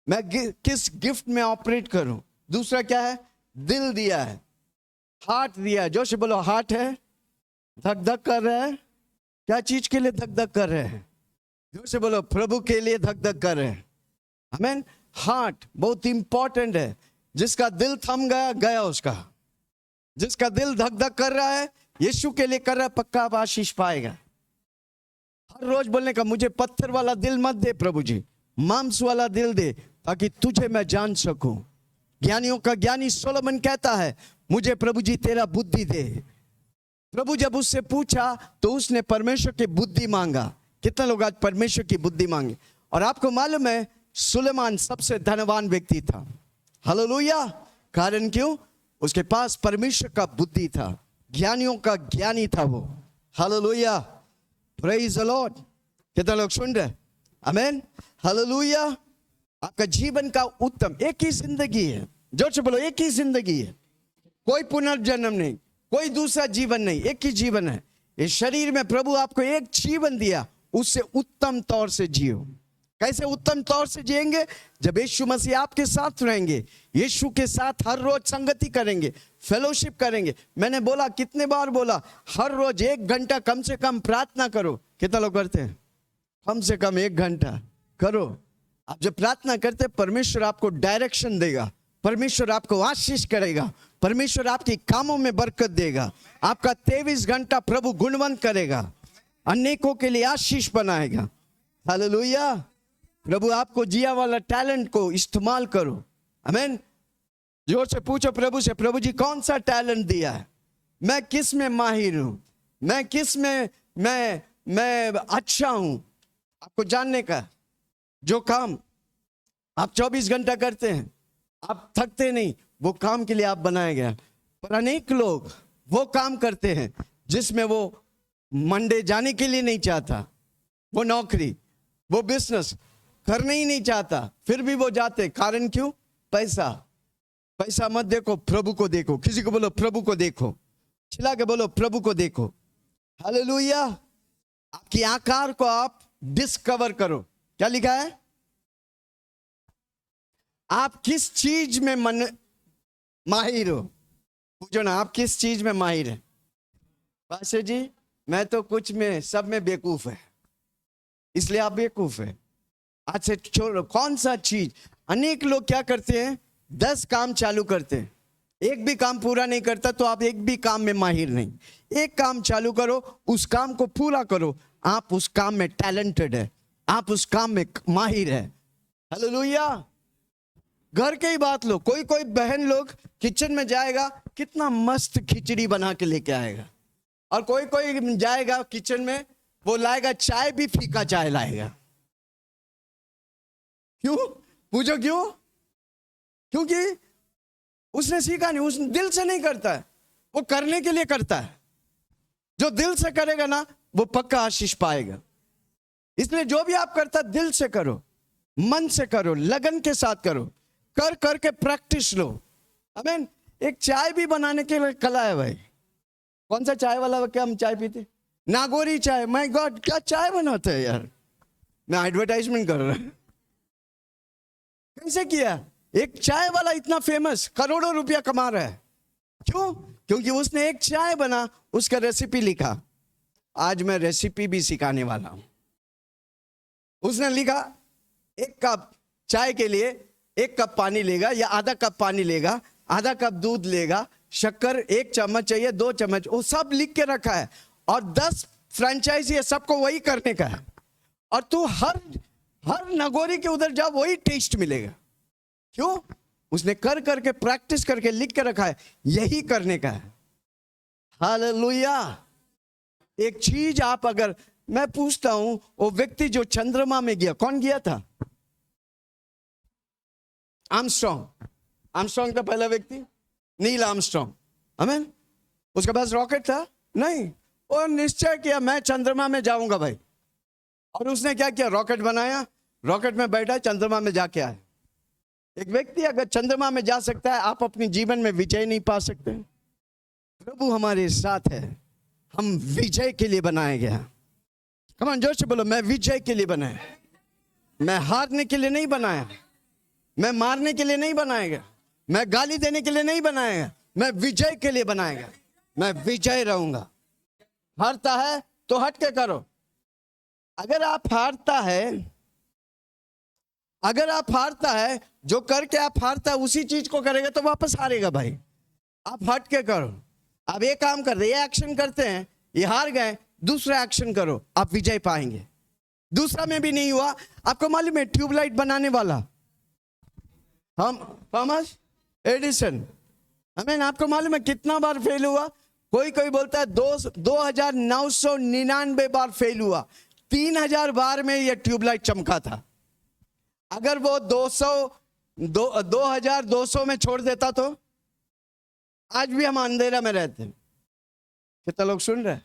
S1: मैं किस गिफ्ट में ऑपरेट करूं। दूसरा क्या है? दिल दिया है, हार्ट दिया है। जोर से बोलो, हार्ट है, धक धक कर रहे हैं। क्या चीज के लिए धक धक कर रहे हैं? जोर से बोलो, प्रभु के लिए धक धक कर रहे हैं। आमीन। हार्ट बहुत इंपॉर्टेंट है। जिसका दिल थम गया, गया उसका। जिसका दिल धक धक कर रहा है, यीशु के लिए कर रहा है, पक्का आप आशीष पाएगा। हर रोज बोलने का, मुझे पत्थर वाला दिल मत दे प्रभु जी, मांस वाला दिल दे, ताकि तुझे मैं जान सकूं। ज्ञानियों का ज्ञानी सोलोमन कहता है, मुझे प्रभु जी तेरा बुद्धि दे। प्रभु जब उससे पूछा तो उसने परमेश्वर की बुद्धि मांगा। कितने लोग आज परमेश्वर की बुद्धि मांगे? और आपको मालूम है, सुलेमान सबसे धनवान व्यक्ति था। हालेलुया। कारण क्यों? उसके पास परमेश्वर का बुद्धि था, ज्ञानियों का ज्ञानी था वो। Hallelujah, praise the Lord. कितने लोग सुन रहे? आमीन, हालेलुया। आपका जीवन का उत्तम एक ही जिंदगी है। जोर से बोलो, एक ही जिंदगी है, कोई पुनर्जन्म नहीं, कोई दूसरा जीवन नहीं, एक ही जीवन है। इस शरीर में प्रभु आपको एक जीवन दिया, उससे उत्तम तौर से जियो। कैसे उत्तम तौर से जिएंगे? जब यीशु मसीह आपके साथ रहेंगे, यीशु के साथ हर रोज संगति करेंगे, फेलोशिप करेंगे। मैंने बोला, कितने बार बोला, हर रोज 1 घंटा कम से कम प्रार्थना करो। कितना लोग करते हैं? कम से कम 1 घंटा करो। आप जब प्रार्थना करते, परमेश्वर आपको डायरेक्शन देगा, परमेश्वर आपको आशीष करेगा, परमेश्वर आपके कामों में बरकत देगा। आपका 23 घंटा प्रभु गुणवंत करेगा, अनेकों के लिए आशीष बनाएगा। हालेलुया। प्रभु आपको जिया वाला टैलेंट को इस्तेमाल करो। आमीन। जोर से पूछो प्रभु से, प्रभु जी कौन सा टैलेंट दिया है? मैं किस में माहिर हूं? मैं किस में मैं अच्छा हूं? आपको जानने का। जो काम आप 24 घंटा करते हैं, आप थकते नहीं, वो काम के लिए आप बनाए गए। पर अनेक लोग वो काम करते हैं जिसमें वो मंडे जाने के लिए नहीं चाहता, वो नौकरी, वो बिजनेस करना ही नहीं चाहता, फिर भी वो जाते। कारण क्यों? पैसा। पैसा मत देखो, प्रभु को देखो। किसी को बोलो प्रभु को देखो, चिल्ला के बोलो प्रभु को देखो। हालेलुया। आपकी आकार को आप डिस्कवर करो। क्या लिखा है? आप किस चीज में माहिर हो? पूछो ना, आप किस चीज में माहिर है? पास्टर जी मैं तो कुछ में, सब में बेवकूफ है, इसलिए आप बेवकूफ है। आज से छोड़ो, कौन सा चीज। अनेक लोग क्या करते हैं, 10 काम चालू करते हैं, एक भी काम पूरा नहीं करता, तो आप एक भी काम में माहिर नहीं। एक काम चालू करो, उस काम को पूरा करो, आप उस काम में टैलेंटेड है, आप उस काम में माहिर है। हालेलुया। घर की ही बात लो, कोई कोई बहन लोग किचन में जाएगा, कितना मस्त खिचड़ी बना के लेके आएगा, और कोई कोई जाएगा किचन में, वो लाएगा चाय भी फीका चाय लाएगा। क्यों? पूछो क्यों? क्योंकि उसने सीखा नहीं, उस दिल से नहीं करता है, वो करने के लिए करता है। जो दिल से करेगा ना, वो पक्का आशीष पाएगा। इसलिए जो भी आप करता दिल से करो, मन से करो, लगन के साथ करो, कर करके प्रैक्टिस लो। आमीन। एक चाय भी बनाने के लिए कला है भाई। कौन सा चाय वाला, क्या हम चाय पीते? नागौरी चाय। माय गॉड, क्या चाय बनाते हैं यार। मैं एडवर्टाइजमेंट कर रहा हूं। कैसे किया? एक चाय वाला इतना फेमस, करोड़ों रुपया कमा रहा है। क्यों? क्योंकि उसने एक चाय बना, उसका रेसिपी लिखा। आज मैं रेसिपी भी सिखाने वाला हूं। उसने लिखा, एक कप चाय के लिए 1 कप पानी लेगा, या आधा कप पानी लेगा, आधा कप दूध लेगा, शक्कर 1 चम्मच चाहिए, 2 चम्मच, वो सब लिख के रखा है। और 10 फ्रेंचाइजी है, सबको वही करने का है। और तू हर नगोरी के उधर जा, वही टेस्ट मिलेगा। क्यों? उसने कर करके प्रैक्टिस करके लिख के रखा है, यही करने का है। हालेलुया। एक चीज आप अगर, मैं पूछता हूं, वो व्यक्ति जो चंद्रमा में गया, कौन गया था? आर्मस्ट्रॉन्ग था पहला व्यक्ति, नील आर्मस्ट्रॉन्ग। आमीन। उसके पास रॉकेट था? नहीं। और निश्चय किया मैं चंद्रमा में जाऊंगा भाई, और उसने क्या किया? रॉकेट बनाया, रॉकेट में बैठा, चंद्रमा में जाके आया। एक व्यक्ति अगर चंद्रमा में जा सकता है, आप अपने जीवन में विजय नहीं पा सकते? प्रभु हमारे साथ है, हम विजय के लिए बनाए गए। कम ऑन, जोर से बोलो, मैं विजय के लिए बनाया। मैं हारने के लिए नहीं बनाया, मैं मारने के लिए नहीं बनाएगा, मैं गाली देने के लिए नहीं बनाएगा, मैं विजय के लिए बनाएगा। मैं विजय रहूंगा। हारता है तो हट के करो। अगर आप हारता है, जो करके आप हारता है उसी चीज को करेगा तो वापस हारेगा भाई। आप हट के करो। अब ये काम कर रहे, ये एक्शन करते हैं, ये हार गए, दूसरा एक्शन करो, आप विजय पाएंगे। दूसरा में भी नहीं हुआ, आपको मालूम है ट्यूबलाइट बनाने वाला हम थॉमस एडिसन, हमें आपको मालूम है कितना बार फेल हुआ? कोई बोलता है 2999 बार फेल हुआ। 3000 बार में यह ट्यूबलाइट चमका था। अगर वो 2200 में छोड़ देता तो आज भी हम अंधेरा में रहते हैं। कितना लोग सुन रहे?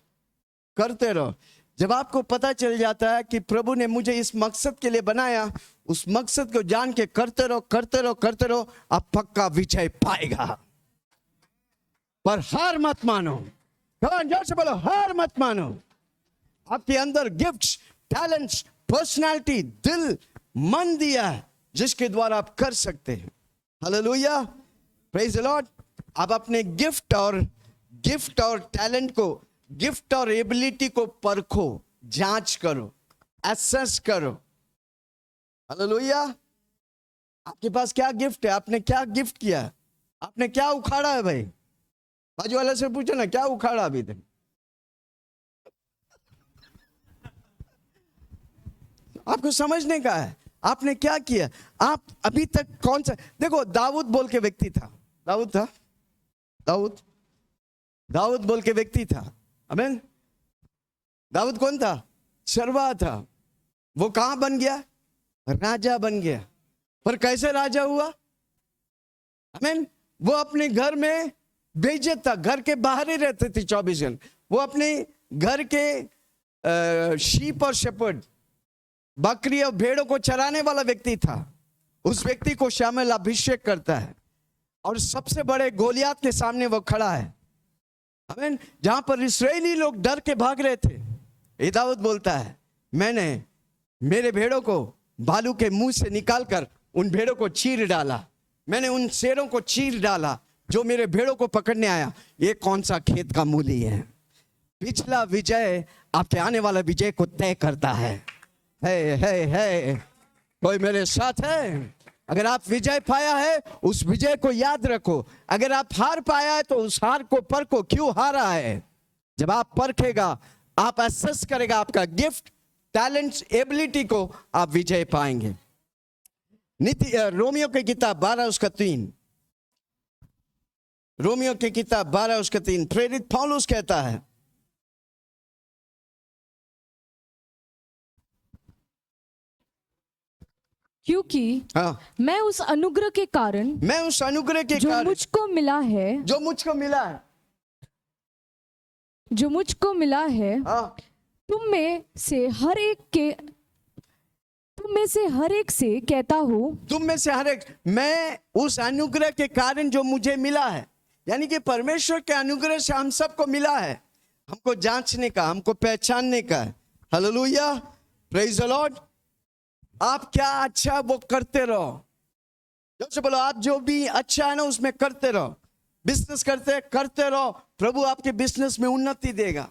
S1: करते रहो। जब आपको पता चल जाता है कि प्रभु ने मुझे इस मकसद के लिए बनाया, उस मकसद को जान के करते रहो, आप पक्का विजय पाएगा। पर हार मत मानो। जोर से बोलो, हार मत मानो। आपके अंदर गिफ्ट्स, टैलेंट्स, पर्सनालिटी, दिल, मन दिया है, जिसके द्वारा आप कर सकते हैं। Hallelujah, praise the Lord. आप अपने गिफ्ट और टैलेंट को, गिफ्ट और एबिलिटी को परखो, जांच करो, एसेस करो। हालेलुया। आपके पास क्या गिफ्ट है? आपने क्या गिफ्ट किया? आपने क्या उखाड़ा है भाई? बाजू वाले से पूछो ना, क्या उखाड़ा अभी तक? आपको समझने का है, आपने क्या किया, आप अभी तक कौन सा। देखो, दाऊद बोल के व्यक्ति था। दाऊद बोल के व्यक्ति था। आमीन। दाऊद कौन था? चरवाहा था। वो कहां बन गया? राजा बन गया। पर कैसे राजा हुआ? आमीन। वो अपने घर में बेइज्जत था, घर के बाहर ही रहते थे 24 घंटे। वो अपने घर के शीप और शेपर्ड, बकरी और भेड़ों को चराने वाला व्यक्ति था। उस व्यक्ति को शामुएल अभिषेक करता है और सबसे बड़े गोलियत के सामने वो खड़ा है। आमीन। जहां पर इस्राएली लोग डर के भाग रहे थे, ये दाऊद बोलता है, मैंने मेरे भेड़ों को भालू के मुंह से निकालकर उन भेड़ों को चीर डाला, मैंने उन शेरों को चीर डाला जो मेरे भेड़ों को पकड़ने आया। ये कौन सा खेत का मूली है? पिछला विजय आपके आने वाला विजय को तय करता है। कोई मेरे साथ है? अगर आप विजय पाया है, उस विजय को याद रखो। अगर आप हार पाया है, तो उस हार को परखो, क्यों हारा है। जब आप परखेगा, आप असेस करेगा आपका गिफ्ट, टैलेंट्स, एबिलिटी को, आप विजय पाएंगे। रोमियो की किताब 12:3, रोमियो की किताब 12:3, प्रेरित पौलुस कहता है,
S2: क्योंकि मैं उस अनुग्रह के कारण, जो मुझको मिला है,
S1: जो मुझको मिला है,
S2: तुम में से हर एक से कहता हूँ,
S1: तुम में से हर एक, मैं उस अनुग्रह के कारण जो मुझे मिला है, यानी कि परमेश्वर के अनुग्रह से हम सबको मिला है। हमको जांचने का, हमको पहचानने का। Hallelujah, praise the Lord. आप क्या अच्छा वो करते रहो। जो से बोलो, आप जो भी अच्छा है ना उसमें करते रहो। बिजनेस करते रहो, प्रभु आपके बिजनेस में उन्नति देगा,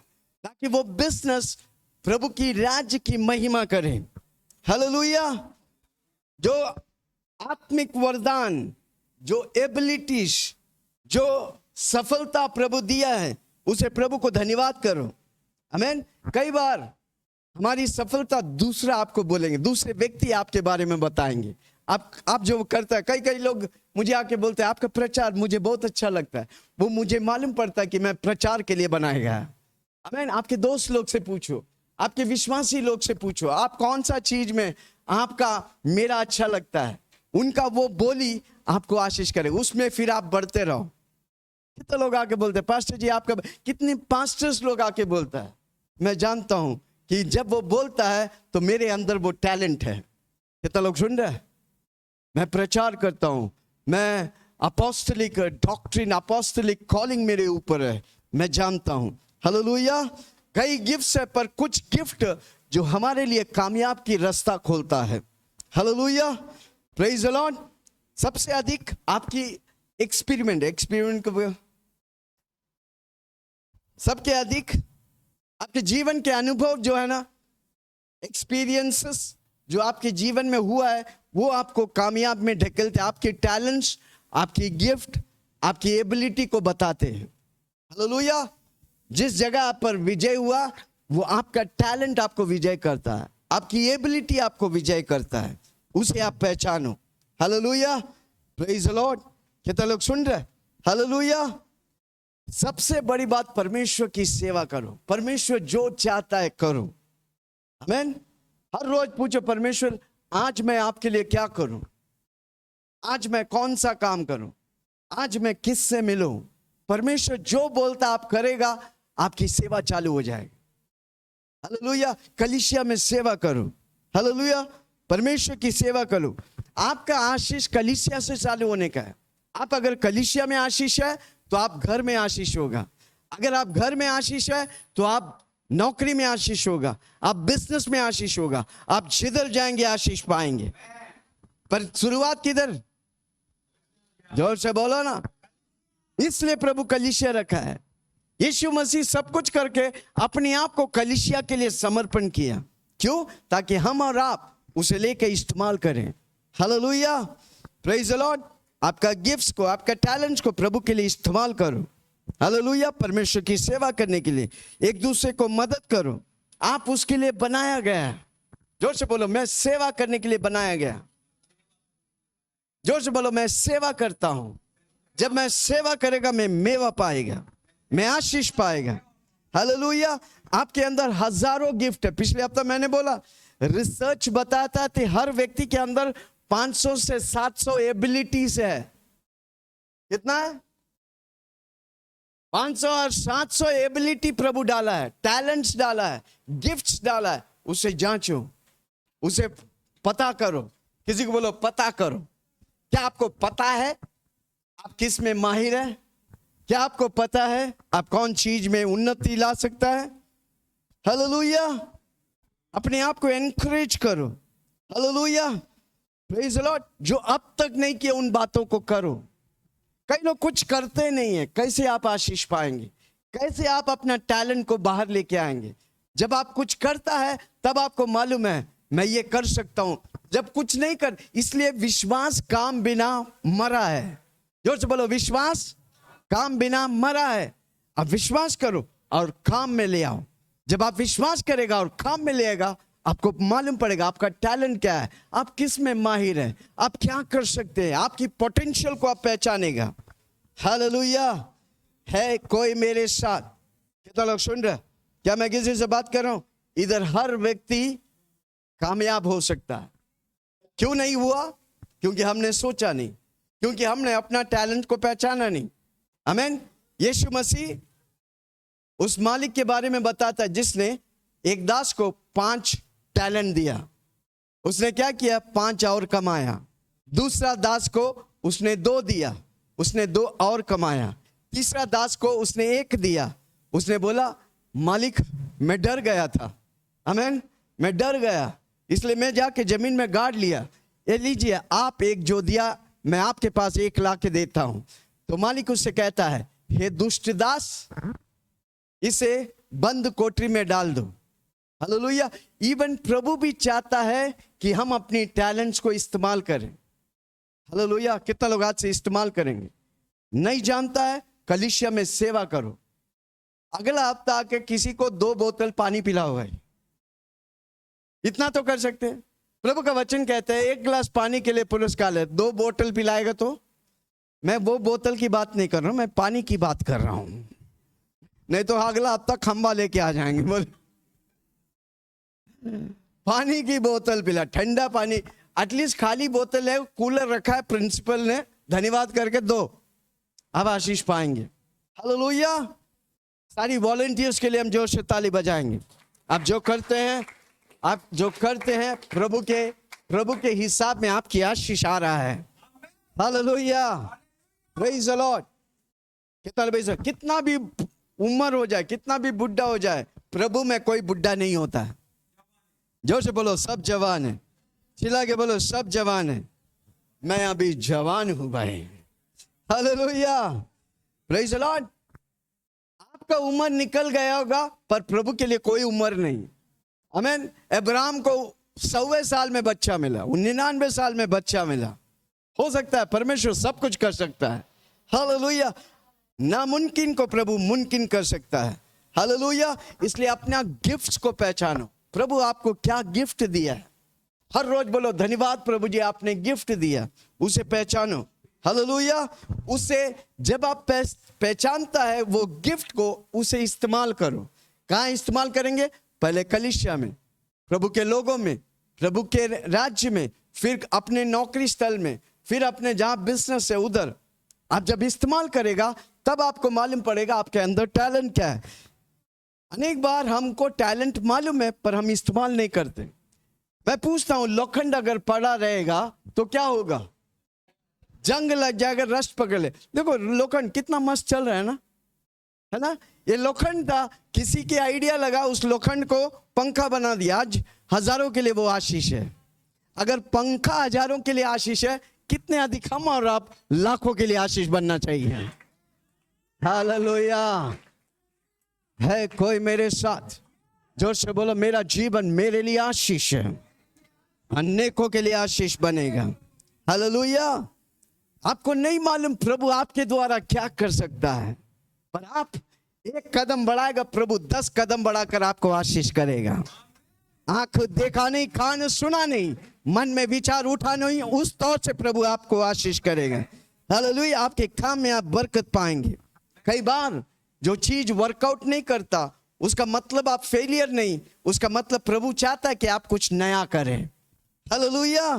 S1: ताकि वो बिजनेस प्रभु की राज्य की महिमा करे। हालेलुया। जो आत्मिक वरदान, जो एबिलिटीज, जो सफलता प्रभु दिया है, उसे प्रभु को धन्यवाद करो। आमीन। कई बार हमारी सफलता दूसरा आपको बोलेंगे, दूसरे व्यक्ति आपके बारे में बताएंगे। आप जो करता है, कई लोग मुझे आके बोलते हैं, आपका प्रचार मुझे बहुत अच्छा लगता है। वो मुझे मालूम पड़ता है कि मैं प्रचार के लिए बनाया गया है। आमीन। आपके दोस्त लोग से पूछो, आपके विश्वासी लोग से पूछो, आप कौन सा चीज में आपका मेरा अच्छा लगता है। उनका वो बोली आपको आशीष करे, उसमें फिर आप बढ़ते रहो। कितने लोग आके बोलते हैं, पास्टर जी आपका, कितने पास्टर्स लोग आके बोलता है। मैं जानता हूं कि जब वो बोलता है तो मेरे अंदर वो टैलेंट है। कितने लोग सुन रहे हैं? मैं प्रचार करता हूं, मैं अपोस्टलिक डॉक्ट्रिन, अपोस्टलिक कॉलिंग मेरे ऊपर है, मैं जानता हूं। हालेलुया। कई गिफ्ट्स है, पर कुछ गिफ्ट जो हमारे लिए कामयाब की रास्ता खोलता है। Hallelujah, praise the Lord. सबसे अधिक आपकी एक्सपेरिमेंट को, सबके अधिक आपके जीवन के अनुभव जो है ना, एक्सपीरियंसेस जो आपके जीवन में हुआ है, वो आपको कामयाब में ढकेलते। आपके टैलेंट्स, आपकी गिफ्ट, आपकी एबिलिटी को बताते हैं। हालेलुया। जिस जगह आप पर विजय हुआ, वो आपका टैलेंट आपको विजय करता है, आपकी एबिलिटी आपको विजय करता है, उसे आप पहचानो। Hallelujah, praise the Lord. कितने लोग सुन रहे? हालेलुया। सबसे बड़ी बात, परमेश्वर की सेवा करो। परमेश्वर जो चाहता है करो। आमीन। हर रोज पूछो, परमेश्वर आज मैं आपके लिए क्या करूं, आज मैं कौन सा काम करूं, आज मैं किससे मिलूं। परमेश्वर जो बोलता आप करेगा, आपकी सेवा चालू हो जाएगी। हालेलुया। कलीसिया में सेवा करो। हालेलुया। परमेश्वर की सेवा करो। आपका आशीष कलीसिया से चालू होने का है। आप अगर कलीसिया में आशीष है, तो आप घर में आशीष होगा। अगर आप घर में आशीष है, तो आप नौकरी में आशीष होगा, आप बिजनेस में आशीष होगा, आप जिधर जाएंगे आशीष पाएंगे। पर शुरुआत किधर? जोर से बोलो ना। इसलिए प्रभु कलीसिया रखा है। यीशु मसीह सब कुछ करके अपने आप को कलीसिया के लिए समर्पण किया। क्यों? ताकि हम और आप उसे लेकर इस्तेमाल करें। Hallelujah, praise the Lord. आपका गिफ्ट्स को, आपका टैलेंट्स को प्रभु के लिए इस्तेमाल करो। हालेलुया। परमेश्वर की सेवा करने के लिए एक दूसरे को मदद करो। आप उसके लिए बनाया गया है। जोर से बोलो, मैं सेवा करने के लिए बनाया गया। जोर से बोलो, मैं सेवा करता हूं। जब मैं सेवा करेगा, मैं मेवा पाएगा, मैं आशीष पाएगा। हालेलुया। आपके अंदर हजारों गिफ्ट है। पिछले हफ्ता मैंने बोला, रिसर्च बताता है हर व्यक्ति के अंदर 500 से 700 एबिलिटीज है। कितना है? 500 और 700 एबिलिटी प्रभु डाला है, टैलेंट्स डाला है, गिफ्ट्स डाला है, उसे जांचो, उसे पता करो। किसी को बोलो पता करो। क्या आपको पता है आप किस में माहिर है? क्या आपको पता है आप कौन चीज में उन्नति ला सकता है? हालेलुया। अपने आप को एनकरेज करो। Hallelujah, praise the Lord. जो अब तक नहीं किया उन बातों को करो। कई लोग कुछ करते नहीं है, कैसे आप आशीष पाएंगे? कैसे आप अपना टैलेंट को बाहर लेके आएंगे? जब आप कुछ करता है तब आपको मालूम है मैं ये कर सकता हूं। जब कुछ नहीं कर, इसलिए विश्वास काम बिना मरा है। जोर से बोलो, विश्वास काम बिना मरा है। अब विश्वास करो और काम में ले आओ। जब आप विश्वास करेगा और काम में ले आएगा, आपको मालूम पड़ेगा आपका टैलेंट क्या है, आप किस में माहिर हैं, आप क्या कर सकते हैं, आपकी पोटेंशियल को आप पहचानेगा। हालेलुया। है कोई मेरे साथ? कितना लोग सुन रहे? क्या मैं किसी से बात कर रहा हूं? इधर हर व्यक्ति कामयाब हो सकता है। क्यों नहीं हुआ? क्योंकि हमने सोचा नहीं, क्योंकि हमने अपना टैलेंट को पहचाना नहीं। आमीन। यीशु मसीह उस मालिक के बारे में बताता है जिसने एक दास को 5 टैलेंट दिया। उसने क्या किया? 5 और कमाया। दूसरा दास को उसने 2 दिया, उसने 2 और कमाया। तीसरा दास को उसने 1 दिया। उसने बोला मालिक मैं डर गया था, आमीन, मैं डर गया, इसलिए मैं जाके जमीन में गाड़ लिया। ये लीजिए आप 1 जो दिया मैं आपके पास 1 ला के देता हूं। तो मालिक उससे कहता है हे दुष्ट दास, इसे बंद कोठरी में डाल दो। हालेलुया। इवन प्रभु भी चाहता है कि हम अपनी टैलेंट्स को इस्तेमाल करें। हालेलुया। कितना लोग आज से इस्तेमाल करेंगे? नहीं जानता है, कलीसिया में सेवा करो। अगला हफ्ता आके किसी को 2 बोतल पानी पिलाओ भाई, इतना तो कर सकते हैं। प्रभु का वचन कहते हैं 1 गिलास पानी के लिए पुरस्कार है, 2 बोतल पिलाएगा तो। मैं वो बोतल की बात नहीं कर रहा हूं, मैं पानी की बात कर रहा हूं। नहीं तो अगला हफ्ता खंबा लेके आ जाएंगे। बोले पानी की बोतल पिला, ठंडा पानी। एटलीस्ट खाली बोतल है, कूलर रखा है, प्रिंसिपल ने धन्यवाद करके दो, अब आशीष पाएंगे। हालेलुया। सारी वॉलंटियर्स के लिए हम जोर से ताली बजाएंगे। आप जो करते हैं प्रभु के हिसाब में आपकी आशीष आ रहा है। Hallelujah, praise the Lord. कितना भी उम्र हो जाए, कितना भी बुढ़ा हो जाए, प्रभु में कोई बुढ़ा नहीं होता है। जोर से बोलो सब जवान है। चिल्ला के बोलो सब जवान है। मैं अभी जवान हूं भाई। Hallelujah, praise the Lord. आपका उम्र निकल गया होगा पर प्रभु के लिए कोई उम्र नहीं। आमीन। अब्राहम को 100वें साल में बच्चा मिला, 99 साल में बच्चा मिला। हो सकता है परमेश्वर सब कुछ कर सकता है। हालेलुया। नामुमकिन को प्रभु मुमकिन कर सकता है। हालेलुया। इसलिए अपना गिफ्ट्स को पहचानो। प्रभु आपको क्या गिफ्ट दिया है? हर रोज बोलो धन्यवाद प्रभु जी आपने गिफ्ट दिया, उसे पहचानो। हालेलुया। उसे जब आप पहचानता है वो गिफ्ट को, उसे इस्तेमाल करो। कहाँ इस्तेमाल करेंगे? पहले कलीसिया में, प्रभु के लोगों में, प्रभु के राज्य में, फिर अपने नौकरी स्थल में, फिर अपने जहां बिजनेस है उधर। आप जब इस्तेमाल करेगा तब आपको मालूम पड़ेगा आपके अंदर टैलेंट क्या है। अनेक बार हमको टैलेंट मालूम है पर हम इस्तेमाल नहीं करते। मैं पूछता हूं लोखंड अगर पड़ा रहेगा तो क्या होगा? जंग लग जाएगा, रस्ट पकड़ ले। देखो लोखंड कितना मस्त चल रहा है ना? ये लोखंड था, किसी की आइडिया लगा, उस लोखंड को पंखा बना दिया। आज हजारों के लिए वो आशीष है। अगर पंखा हजारों के लिए आशीष है, कितने अधिक हम और आप लाखों के लिए आशीष बनना चाहिए। हालेलुया। है कोई मेरे साथ? जोर से बोलो मेरा जीवन मेरे लिए आशीष है, अनेकों के लिए आशीष बनेगा। हालेलुया। आपको नहीं मालूम प्रभु आपके द्वारा क्या कर सकता है, पर आप 1 कदम बढ़ाएगा, प्रभु 10 कदम बढ़ाकर आपको आशीष करेगा। आंख देखा नहीं, कान सुना नहीं, मन में विचार उठा नहीं, उस तौर से प्रभु आपको आशीष करेगा। हालेलुया। आपके काम में आप बरकत पाएंगे। कई बार जो चीज वर्कआउट नहीं करता उसका मतलब आप फेलियर नहीं, उसका मतलब प्रभु चाहता है कि आप कुछ नया करें। Hallelujah,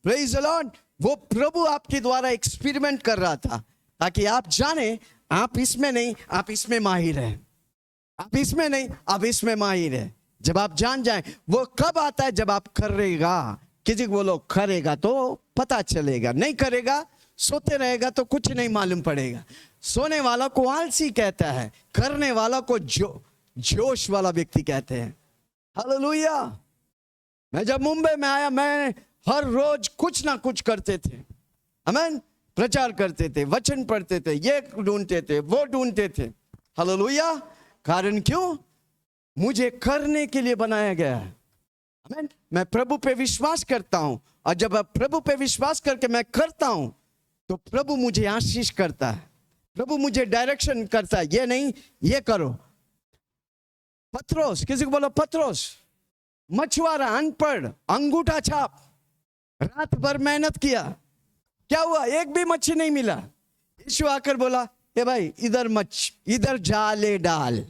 S1: praise the Lord. वो प्रभु आपके द्वारा एक्सपेरिमेंट कर रहा था ताकि आप जाने आप इसमें नहीं, आप इसमें माहिर है, आप इसमें नहीं, आप इसमें माहिर है। जब आप जान जाए, वो कब आता है? जब आप करेगा। किसी को बोलो करेगा तो पता चलेगा, नहीं करेगा सोते रहेगा तो कुछ नहीं मालूम पड़ेगा। सोने वाला को आलसी कहता है, करने वाला को जोश वाला व्यक्ति कहते हैं। हालेलुया। मैं जब मुंबई में आया, मैं हर रोज कुछ ना कुछ करते थे। आमीन। प्रचार करते थे, वचन पढ़ते थे, ये ढूंढते थे, वो ढूंढते थे। हालेलुया। कारण क्यों? मुझे करने के लिए बनाया गया है। आमीन। मैं प्रभु पे विश्वास करता हूं, और जब प्रभु पे विश्वास करके मैं करता हूं तो प्रभु मुझे आशीष करता है, प्रभु मुझे डायरेक्शन करता है। ये नहीं, ये करो। पत्रोस, किसी को बोलो पत्रोस, मछुआरा, अनपढ़, अंगूठा छाप, रात भर मेहनत किया, क्या हुआ? एक भी मच्छी नहीं मिला। यीशु आकर बोला, ए भाई इधर जाले डाल।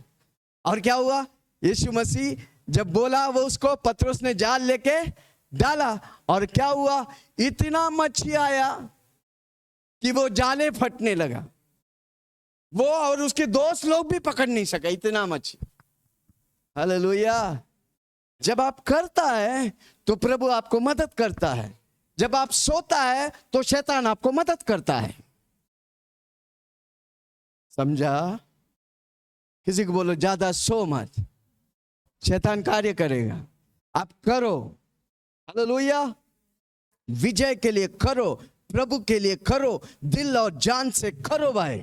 S1: और क्या हुआ? यीशु मसीह जब बोला, वो उसको पत्रोस ने जाल लेके डाला, और क्या हुआ? इतना मच्छी आया कि वो जाले फटने लगा। वो और उसके दोस्त लोग भी पकड़ नहीं सके, इतना मच्छी। हालेलुया। जब आप करता है तो प्रभु आपको मदद करता है, जब आप सोता है तो शैतान आपको मदद करता है। समझा? किसी को बोलो ज्यादा सो मत, शैतान कार्य करेगा। आप करो। हालेलुया। विजय के लिए करो, प्रभु के लिए करो, दिल और जान से करो भाई।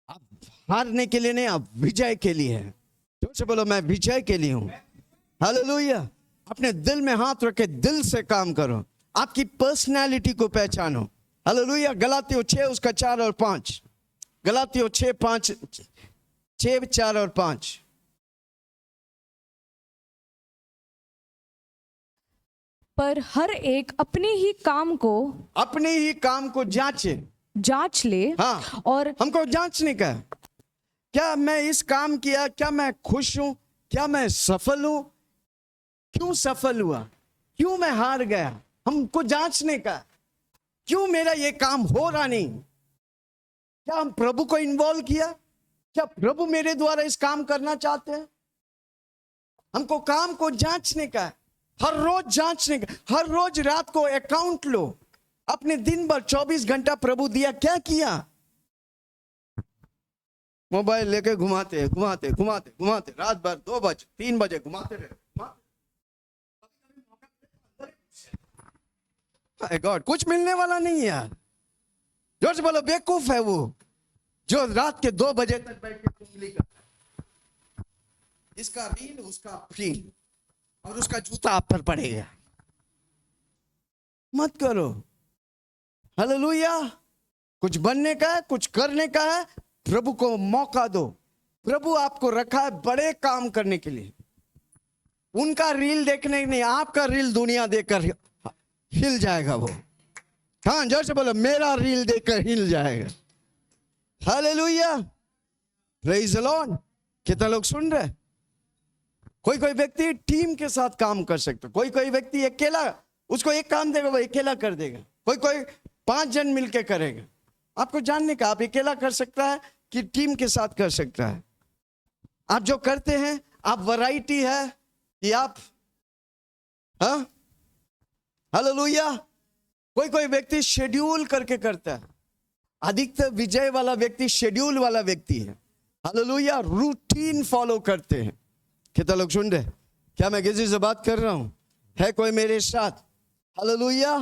S1: आप हारने के लिए नहीं, आप विजय के लिए है। जोर से बोलो, मैं विजय के लिए हूं। हालेलुया। अपने दिल में हाथ रखे, दिल से काम करो, आपकी पर्सनैलिटी को पहचानो। हालेलुया। गलातियों 6 उसका 4 और 5। गलातियों 6, 4 और 5।
S2: पर हर एक अपने ही काम को जांच ले।
S1: हाँ,
S2: और
S1: हमको जांचने का, क्या मैं इस काम किया, क्या मैं खुश हूं, क्या मैं सफल हूं, क्यों सफल हुआ, क्यों मैं हार गया, हमको जांचने का। क्यों मेरा ये काम हो रहा नहीं? क्या हम प्रभु को इन्वॉल्व किया? क्या प्रभु मेरे द्वारा इस काम करना चाहते हैं? हमको काम को जांचने का है, हर रोज जांचने का। हर रोज रात को अकाउंट लो, अपने दिन भर 24 घंटा प्रभु दिया, क्या किया? मोबाइल लेके घुमाते रात भर 2 बजे 3 बजे घुमाते रहे। गॉड, कुछ मिलने वाला नहीं है यार। जोर से बोलो, बेवकूफ है वो जो रात के 2 बजे तक बैठ के कुंडली करता है। इसका रील, उसका फील, और उसका जूता आप पर पड़ेगा। मत करो। हालेलुया। कुछ बनने का है, कुछ करने का है, प्रभु को मौका दो। प्रभु आपको रखा है बड़े काम करने के लिए। उनका रील देखने नहीं, आपका रील दुनिया देखकर हिल जाएगा वो। हाँ, जोर से बोलो, मेरा रील देखकर हिल जाएगा। हालेलुया। Praise the Lord. कितना लोग सुन रहे? कोई व्यक्ति टीम के साथ काम कर सकता, कोई व्यक्ति अकेला, उसको एक काम देगा वो अकेला कर देगा, कोई 5 जन मिलके करेगा। आपको जानने का, आप अकेला कर सकता है कि टीम के साथ कर सकता है। आप जो करते हैं, आप वैरायटी है कि आप, हाँ, हालेलुया। कोई व्यक्ति शेड्यूल करके करता है। अधिकतर विजय वाला व्यक्ति शेड्यूल वाला व्यक्ति है। हालेलुया। रूटीन फॉलो करते हैं। कितना लोग सुन रहे? क्या मैं किसी से बात कर रहा हूं? है कोई मेरे साथ? हालेलुया।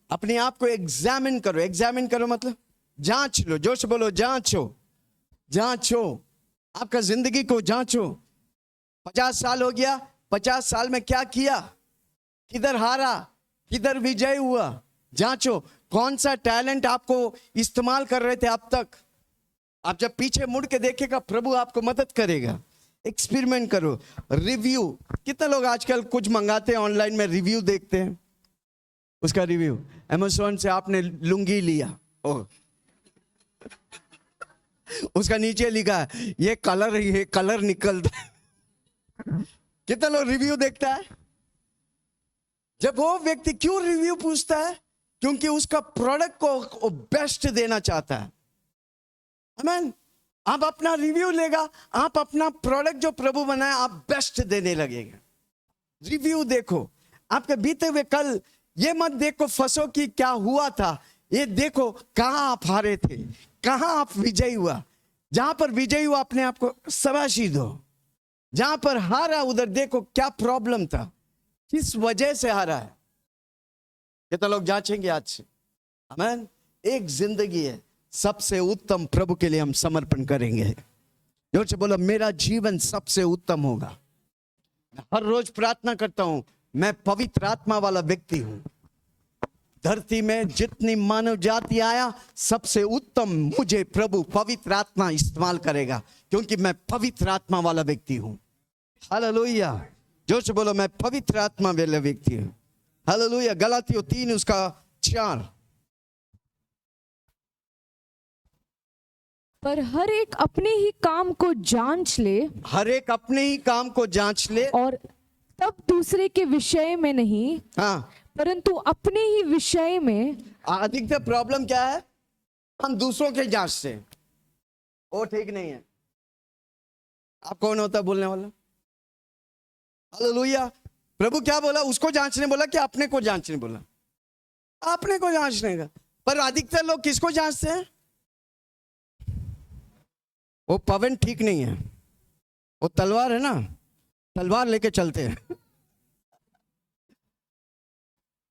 S1: अपने आप को एग्जामिन करो। एग्जामिन करो मतलब जांच लो। जोर से बोलो, जांचो। आपका जिंदगी को जांचो। 50 साल हो गया, 50 साल में क्या किया, किधर हारा, किधर विजय हुआ, जांचो। कौन सा टैलेंट आपको इस्तेमाल कर रहे थे अब तक? आप जब पीछे मुड़ के देखेगा, प्रभु आपको मदद करेगा। एक्सपेरिमेंट करो, रिव्यू। कितने लोग आजकल कुछ मंगाते हैं ऑनलाइन में, रिव्यू देखते हैं, उसका रिव्यू। अमेज़न से आपने लुंगी लिया, ओह, उसका नीचे लिखा है ये कलर निकलता है। कितने लोग रिव्यू देखता है? जब वो व्यक्ति क्यों रिव्यू पूछता है? क्योंकि उसका प्रोडक्ट को बेस्ट देना चाहता है। आमीन। आप अपना रिव्यू लेगा, आप अपना प्रोडक्ट जो प्रभु बनाया आप बेस्ट देने लगेगा। रिव्यू देखो आपके बीते हुए कल, ये मत देखो फंसो कि क्या हुआ था, ये देखो कहां आप हारे थे, कहां आप विजयी हुआ। जहां पर विजयी हुआ अपने आप को शाबाशी दो, जहां पर हारा उधर देखो क्या प्रॉब्लम था, किस वजह से हारा है। कितना लोग जांचेंगे आज से? आमीन। एक जिंदगी है, सबसे उत्तम प्रभु के लिए हम समर्पण करेंगे। जोर से बोलो, मेरा जीवन सबसे उत्तम होगा। हर रोज प्रार्थना करता हूं, मैं पवित्र आत्मा वाला व्यक्ति हूं। धरती में जितनी मानव जाति आया, सबसे उत्तम मुझे प्रभु पवित्र आत्मा इस्तेमाल करेगा, क्योंकि मैं पवित्र आत्मा वाला व्यक्ति हूं। हालेलुया। जोर से बोलो, मैं पवित्र आत्मा वाला व्यक्ति हूं। हालेलुया। गलातियों 3:4।
S2: पर हर एक अपने ही काम को जांच ले,
S1: हर एक अपने ही काम को जांच ले,
S2: और तब दूसरे के विषय में नहीं,
S1: हाँ,
S2: परंतु अपने ही विषय में।
S1: अधिकतर प्रॉब्लम क्या है? हम दूसरों के जांचते हैं, वो ठीक नहीं है। आप कौन होता है बोलने वाला? हालेलुया। प्रभु क्या बोला? उसको जांचने बोला कि अपने को जांचने बोला? अपने को जांचने का। पर अधिकतर लोग किसको जांचते हैं? वो पवन ठीक नहीं है, वो तलवार है ना, तलवार लेके चलते हैं।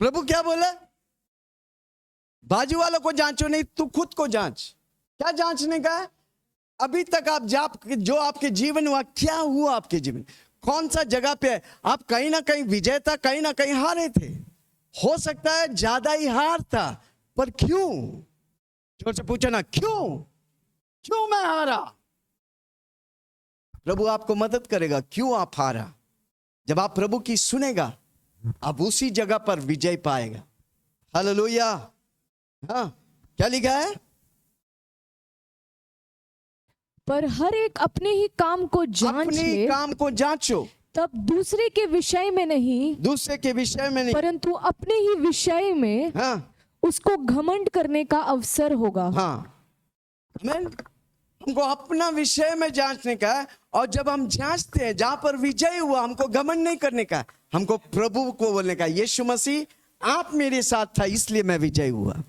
S1: प्रभु क्या बोला? बाजू वालों को जांचो नहीं, तू खुद को जांच। क्या जांचने का है? अभी तक आप जो आपके जीवन हुआ, क्या हुआ आपके जीवन, कौन सा जगह पे है? आप कहीं ना कहीं विजेता, कहीं ना कहीं हारे थे। हो सकता है ज्यादा ही हार था, पर क्यों? जोर से पूछो ना, क्यों मैं हारा? प्रभु आपको मदद करेगा। क्यों आप हारा? जब आप प्रभु की सुनेगा, आप उसी जगह पर विजय पाएगा। हालेलुया। हाँ, क्या लिखा है?
S2: पर हर एक अपने ही काम को जांच ले,
S1: काम को जांचो,
S2: तब दूसरे के विषय में नहीं, परंतु अपने ही विषय में, हाँ, उसको घमंड करने का अवसर होगा।
S1: हाँ, हमको अपना विषय में जांचने का है। और जब हम जांचते हैं, जहां पर विजय हुआ, हमको घमंड नहीं करने का, हमको प्रभु को बोलने का, यीशु मसीह आप मेरे साथ था इसलिए मैं विजय हुआ।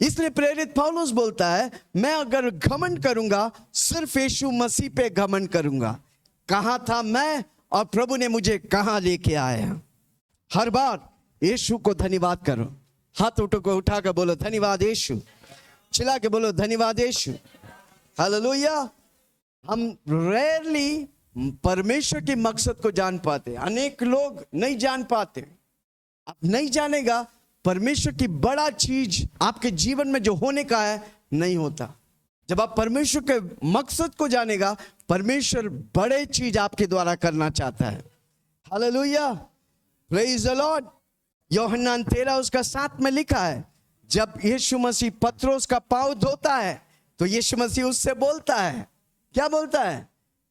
S1: इसलिए प्रेरित पौलुस बोलता है, मैं अगर घमंड करूंगा सिर्फ यीशु मसीह पे घमंड करूंगा। कहां था मैं और प्रभु ने मुझे कहां लेके आया। हर बार यीशु को धन्यवाद करो। हाथ उठाकर बोलो धन्यवाद यीशु, चिल्ला के बोलो धन्यवाद यीशु। हालेलुया। हम रेयरली परमेश्वर के मकसद को जान पाते। अनेक लोग नहीं जान पाते। आप नहीं जानेगा, परमेश्वर की बड़ा चीज आपके जीवन में जो होने का है नहीं होता। जब आप परमेश्वर के मकसद को जानेगा, परमेश्वर बड़े चीज आपके द्वारा करना चाहता है। Hallelujah, praise the Lord. यूहन्ना 13:7 में लिखा है, जब यीशु मसीह पत्रोस का पांव धोता है तो यीशु मसीह उससे बोलता है, क्या बोलता है?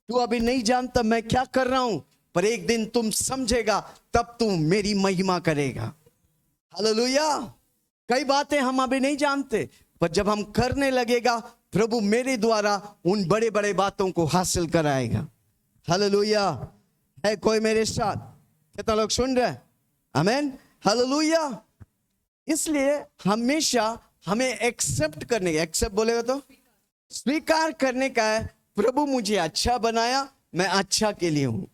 S1: तू अभी नहीं जानता मैं क्या कर रहा हूं, पर एक दिन तुम समझेगा, तब तू मेरी महिमा करेगा। हालेलुया। कई बातें हम अभी नहीं जानते, पर जब हम करने लगेगा, प्रभु मेरे द्वारा उन बड़े बड़े बातों को हासिल कराएगा। हालेलुया। है कोई मेरे साथ? कितना लोग सुन रहे हैं? आमीन। हालेलुया। इसलिए हमेशा हमें एक्सेप्ट करने का, एक्सेप्ट बोलेगा तो स्वीकार करने का है, प्रभु मुझे अच्छा बनाया, मैं अच्छा के लिए हूं।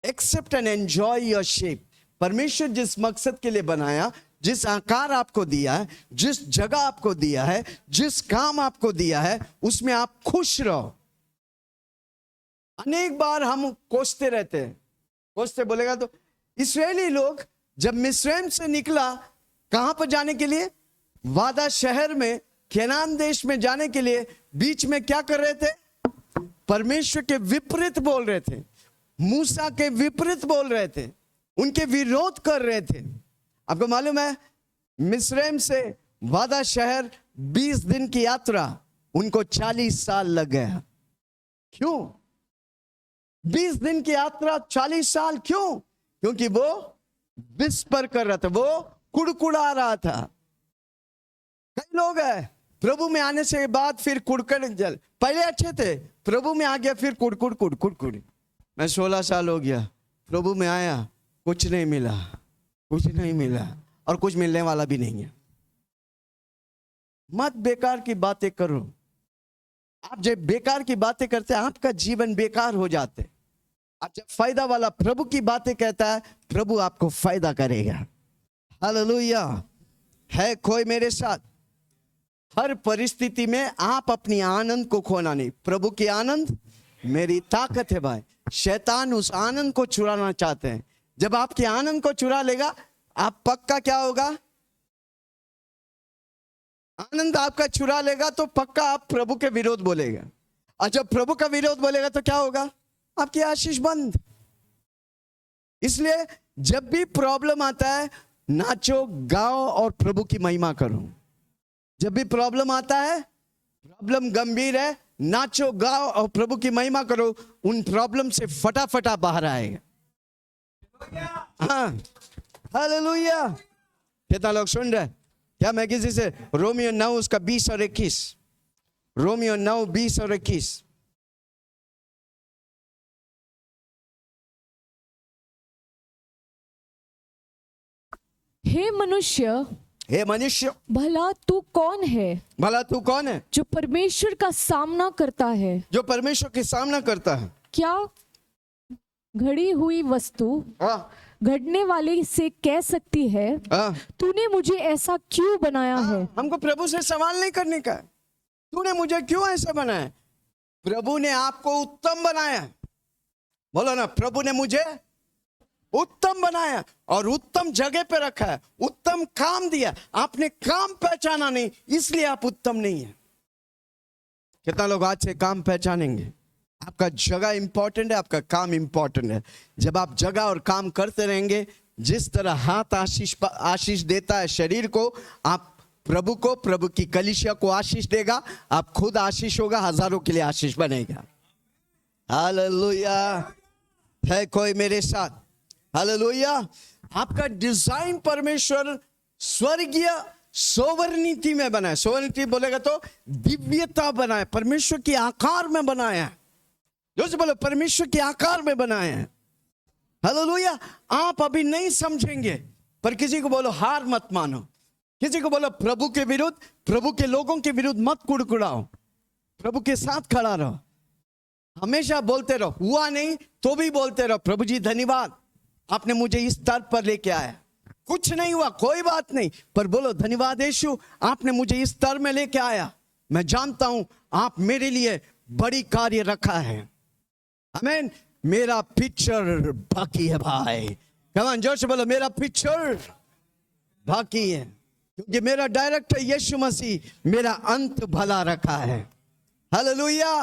S1: Accept and enjoy your shape. परमेश्वर जिस मकसद के लिए बनाया, जिस आकार आपको दिया है, जिस जगह आपको दिया है, जिस काम आपको दिया है, उसमें आप खुश रहो। अनेक बार हम कोसते रहते हैं, कोसते बोलेगा तो इस्राएली लोग जब मिस्रैम से निकला, कहां पर जाने के लिए? वादा शहर में, केनान देश में जाने के लिए, बीच में क्या कर रहे थे? परमेश्वर के विपरीत बोल रहे थे, मूसा के विपरीत बोल रहे थे, उनके विरोध कर रहे थे। आपको मालूम है, मिस्रैम से वादा शहर 20 दिन की यात्रा, उनको 40 साल लग गया। क्यों 20 दिन की यात्रा 40 साल? क्यों? क्योंकि वो विस्पर कर रहा था, वो कुड़कुड़ा रहा था। कई लोग हैं प्रभु में आने से बाद फिर कुड़कुड़ जल, पहले अच्छे थे, प्रभु में आ गया फिर कुड़कुड़ कुड़कुड़ कुड़। मैं 16 साल हो गया, प्रभु में आया, कुछ नहीं मिला, कुछ नहीं मिला और कुछ मिलने वाला भी नहीं है। मत बेकार की बातें करो। आप जब बेकार की बातें करते हैं आपका जीवन बेकार हो जाते। आप जब फायदा वाला प्रभु की बातें कहता है, प्रभु आपको फायदा करेगा। हालेलुया। है कोई मेरे साथ? हर परिस्थिति में आप अपनी आनंद को खोना नहीं। प्रभु की आनंद मेरी ताकत है भाई। शैतान उस आनंद को चुराना चाहते हैं। जब आपके आनंद को चुरा लेगा, आप पक्का क्या होगा? आनंद आपका चुरा लेगा तो पक्का आप प्रभु के विरोध बोलेगा, और जब प्रभु का विरोध बोलेगा तो क्या होगा? आपकी आशीष बंद। इसलिए जब भी प्रॉब्लम आता है, नाचो, गाओ और प्रभु की महिमा करो। जब भी प्रॉब्लम आता है, प्रॉब्लम गंभीर है, नाचो, गाओ और प्रभु की महिमा करो। उन प्रॉब्लम से फटाफट बाहर आएगा। हाँ, हालेलुया। कितना लोग सुन रहे? क्या मैं किसी से रोमियो 9 उसका 20 और 21, रोमियो 9 20 और 21।
S2: हे मनुष्य,
S1: हे मनुष्य,
S2: भला तू कौन है?
S1: भला तू कौन है
S2: जो परमेश्वर का सामना करता है?
S1: जो परमेश्वर के सामना करता है।
S2: क्या घड़ी हुई वस्तु घड़ने वाले से कह सकती है, तूने मुझे ऐसा क्यों बनाया है?
S1: हमको प्रभु से सवाल नहीं करने का, तूने मुझे क्यों ऐसा बनाया? प्रभु ने आपको उत्तम बनाया। बोलो ना, प्रभु ने मुझे उत्तम बनाया और उत्तम जगह पे रखा है, उत्तम काम दिया। आपने काम पहचाना नहीं, इसलिए आप उत्तम नहीं है। कितना लोग आज से काम पहचानेंगे? आपका जगह इंपॉर्टेंट है, आपका काम इंपॉर्टेंट है। जब आप जगह और काम करते रहेंगे, जिस तरह हाथ आशीष देता है शरीर को, आप प्रभु को, प्रभु की कलीसिया को आशीष देगा, आप खुद आशीष होगा, हजारों के लिए आशीष बनेगा। हालेलुया। है कोई मेरे साथ? हालेलुया। आपका डिजाइन परमेश्वर स्वर्गीय सोवर्णिति में बनाया। सोवर्णिति बोलेगा तो दिव्यता बनाया, परमेश्वर के आकार में बनाया। जो से बोलो, परमेश्वर के आकार में बनाया है। हालेलुया। आप अभी नहीं समझेंगे, पर किसी को बोलो हार मत मानो। किसी को बोलो प्रभु के विरुद्ध, प्रभु के लोगों के विरुद्ध मत कुड़कुड़ाओ, प्रभु के साथ खड़ा रहो। हमेशा बोलते रहो, हुआ नहीं तो भी बोलते रहो, प्रभु जी धन्यवाद, आपने मुझे इस स्तर पर लेके आया। कुछ नहीं हुआ, कोई बात नहीं, पर बोलो धन्यवाद यीशु, आपने मुझे इस स्तर में लेके आया। मैं जानता हूं आप मेरे लिए बड़ी कार्य रखा है। आमीन। मेरा पिक्चर बाकी है भाई। कम ऑन, जोर से बोलो, मेरा पिक्चर बाकी है, क्योंकि मेरा डायरेक्टर यीशु मसीह मेरा अंत भला रखा है। हालेलुया।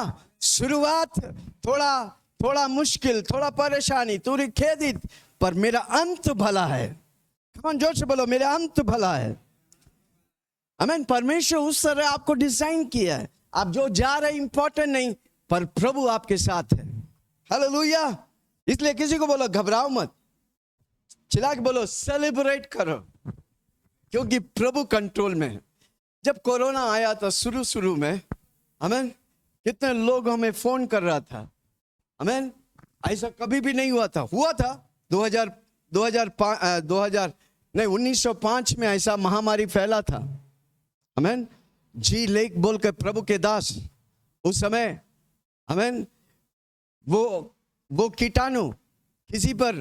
S1: शुरुआत थोड़ा मुश्किल, थोड़ा परेशानी, थोड़ी खेदित, पर मेरा अंत भला है। कम ऑन, जोर से बोलो, मेरा अंत भला है। आमीन। परमेश्वर उस तरह आपको डिजाइन किया है। आप जो जा रहे इंपॉर्टेंट नहीं, पर प्रभु आपके साथ है। हालेलुया। इसलिए किसी को बोलो घबराओ मत, चिल्ला के बोलो सेलिब्रेट करो, क्योंकि प्रभु कंट्रोल में है। जब कोरोना आया था शुरू में, आमीन, कितने लोग हमें फोन कर रहा था। आमीन। ऐसा कभी भी नहीं हुआ था। 1905 में ऐसा महामारी फैला था। आमीन। जी लेक बोल के प्रभु के दास उस समय, आमीन, वो कीटाणु किसी पर